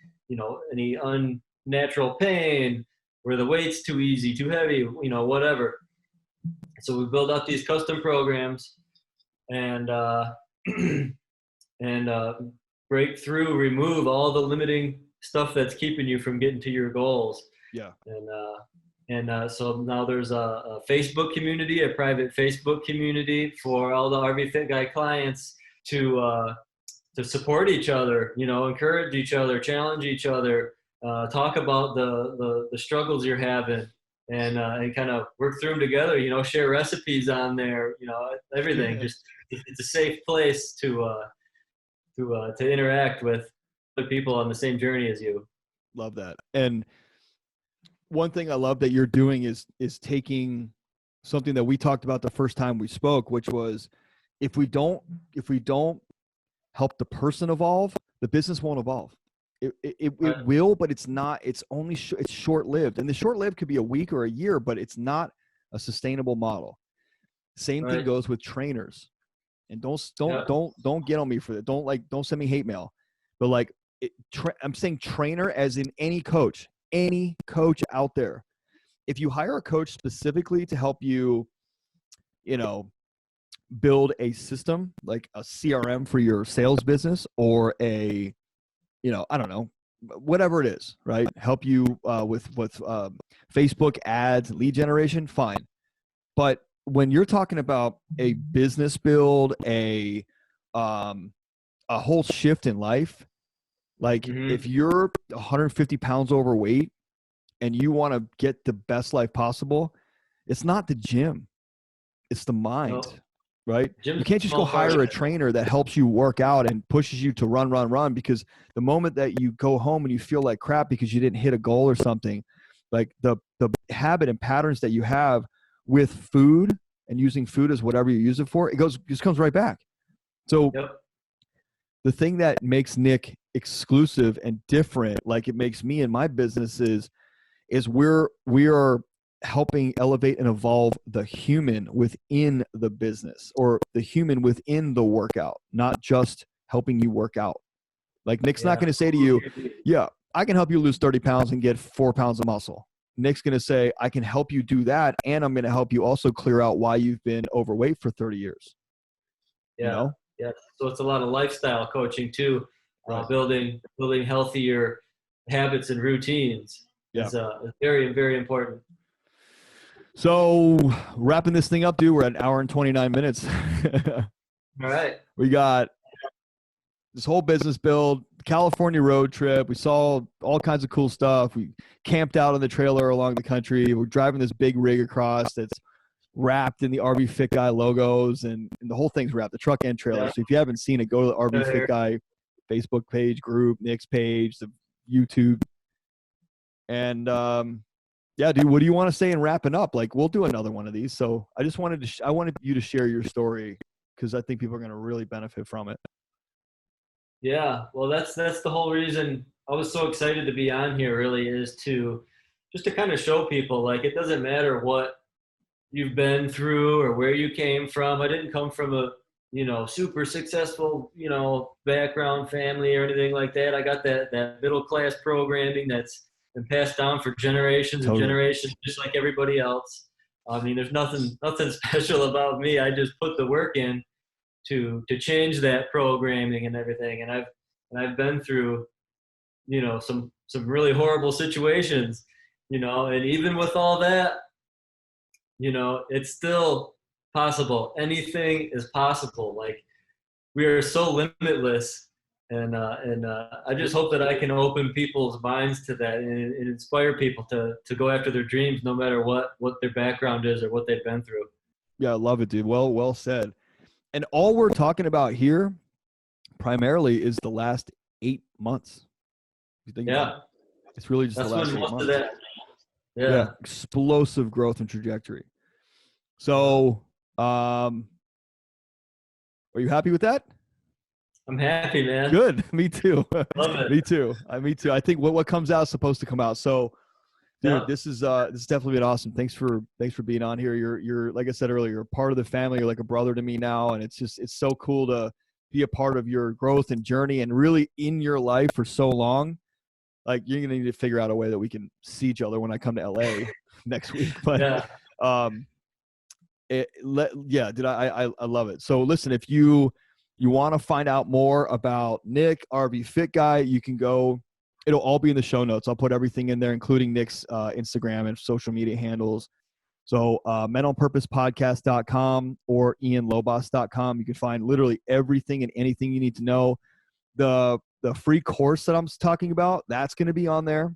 any unnatural pain, where the weight's too easy, too heavy, whatever. So we build out these custom programs and break through, remove all the limiting stuff that's keeping you from getting to your goals. Yeah. And so now there's a Facebook community, a private Facebook community for all the RV Fit Guy clients to support each other, encourage each other, challenge each other, talk about the struggles you're having, and kind of work through them together. Share recipes on there. Everything. Just it's a safe place to interact with other people on the same journey as you. Love that. And one thing I love that you're doing is taking something that we talked about the first time we spoke, which was if we don't help the person evolve, the business won't evolve. It will, but it's not. It's only it's short-lived, and the short-lived could be a week or a year, but it's not a sustainable model. Same thing goes with trainers. And don't get on me for that. Don't send me hate mail. But I'm saying trainer as in any coach out there. If you hire a coach specifically to help you, build a system like a CRM for your sales business, or I don't know, whatever it is, right? Help you with Facebook ads, lead generation, fine. But when you're talking about a business build, a whole shift in life, like if you're 150 pounds overweight and you want to get the best life possible, it's not the gym, it's the mind. right? Gym's You can't just go a small part hire of a it. trainer that helps you work out and pushes you to run, because the moment that you go home and you feel like crap because you didn't hit a goal or something, like the habit and patterns that you have with food and using food as whatever you use it for, just comes right back. So Yep. the thing that makes Nick exclusive and different, like it makes me in my business, is we are helping elevate and evolve the human within the business, or the human within the workout, not just helping you work out. Like Nick's not going to say to you, yeah, I can help you lose 30 pounds and get 4 pounds of muscle. Nick's going to say, I can help you do that, and I'm going to help you also clear out why you've been overweight for 30 years. Yeah. You know? Yeah. So it's a lot of lifestyle coaching too, Right. building healthier habits and routines is very, very important. So wrapping this thing up, dude, we're at an hour and 29 minutes. All right. We got this whole business build, California road trip. We saw all kinds of cool stuff. We camped out on the trailer along the country. We're driving this big rig across that's wrapped in the RV Fit Guy logos, and the whole thing's wrapped, the truck and trailer. So if you haven't seen it, go to the RV Fit Guy Facebook page, group, Nick's page, the YouTube. And yeah, dude, what do you want to say in wrapping up? Like, we'll do another one of these. So I just wanted I wanted you to share your story, because I think people are going to really benefit from it. Yeah, well, that's the whole reason I was so excited to be on here. Really, is to just to kind of show people, like, it doesn't matter what you've been through or where you came from. I didn't come from a super successful background, family, or anything like that. I got that middle class programming that's been passed down for generations and generations, just like everybody else. I mean, there's nothing special about me. I just put the work in to change that programming and everything. And I've been through, some really horrible situations, and even with all that, it's still possible. Anything is possible. Like, we are so limitless. And I just hope that I can open people's minds to that and inspire people to go after their dreams, no matter what their background is or what they've been through. Yeah, I love it, dude. Well said. And all we're talking about here primarily is the last 8 months. You think it's really just the last 8 months. Of that. Yeah. Explosive growth and trajectory. So, are you happy with that? I'm happy, man. Good. Me too. Love it. Me too. Me too. I think what comes out is supposed to come out. So, dude, this is definitely been awesome. Thanks for being on here. You're like I said earlier, you're part of the family. You're like a brother to me now, and it's so cool to be a part of your growth and journey, and really in your life for so long. Like, you're gonna need to figure out a way that we can see each other when I come to LA next week. But dude, I love it. So listen, if you want to find out more about Nick, RV Fit Guy, you can go. It'll all be in the show notes. I'll put everything in there, including Nick's Instagram and social media handles. So menonpurposepodcast.com or ianlobos.com. You can find literally everything and anything you need to know. The free course that I'm talking about, that's going to be on there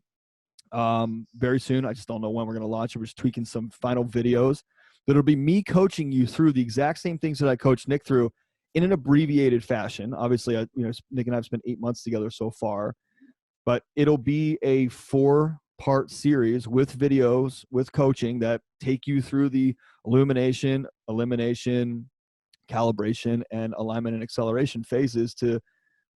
very soon. I just don't know when we're going to launch it. We're just tweaking some final videos. But it'll be me coaching you through the exact same things that I coached Nick through in an abbreviated fashion. Obviously, Nick and I have spent 8 months together so far. But it'll be a 4-part series with videos, with coaching that take you through the illumination, elimination, calibration, and alignment and acceleration phases to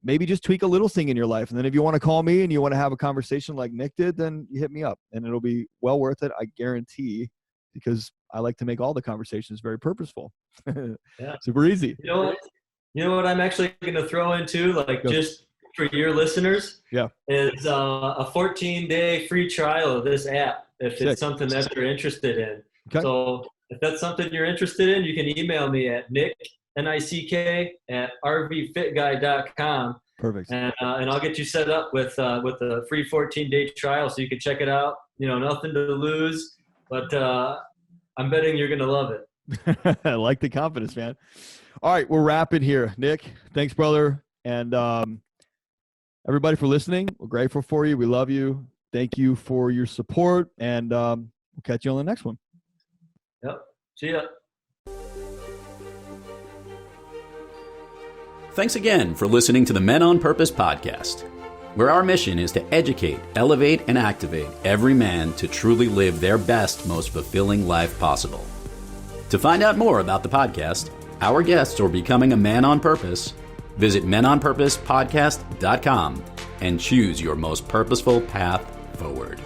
maybe just tweak a little thing in your life. And then if you want to call me and you want to have a conversation like Nick did, then you hit me up, and it'll be well worth it, I guarantee, because I like to make all the conversations very purposeful. Super easy. You know what I'm actually going to throw into, like, just for your listeners, is a 14-day free trial of this app if it's something that you're interested in. Okay. So if that's something you're interested in, you can email me at nick@rvfitguy.com. Perfect. And I'll get you set up with a free 14-day trial so you can check it out. Nothing to lose, but I'm betting you're going to love it. I like the confidence, man. All right, we're wrapping here. Nick, thanks, brother. And everybody for listening. We're grateful for you. We love you. Thank you for your support. And we'll catch you on the next one. Yep. See ya. Thanks again for listening to the Men on Purpose podcast, where our mission is to educate, elevate, and activate every man to truly live their best, most fulfilling life possible. To find out more about the podcast, our guests, or becoming a man on purpose, visit menonpurposepodcast.com and choose your most purposeful path forward.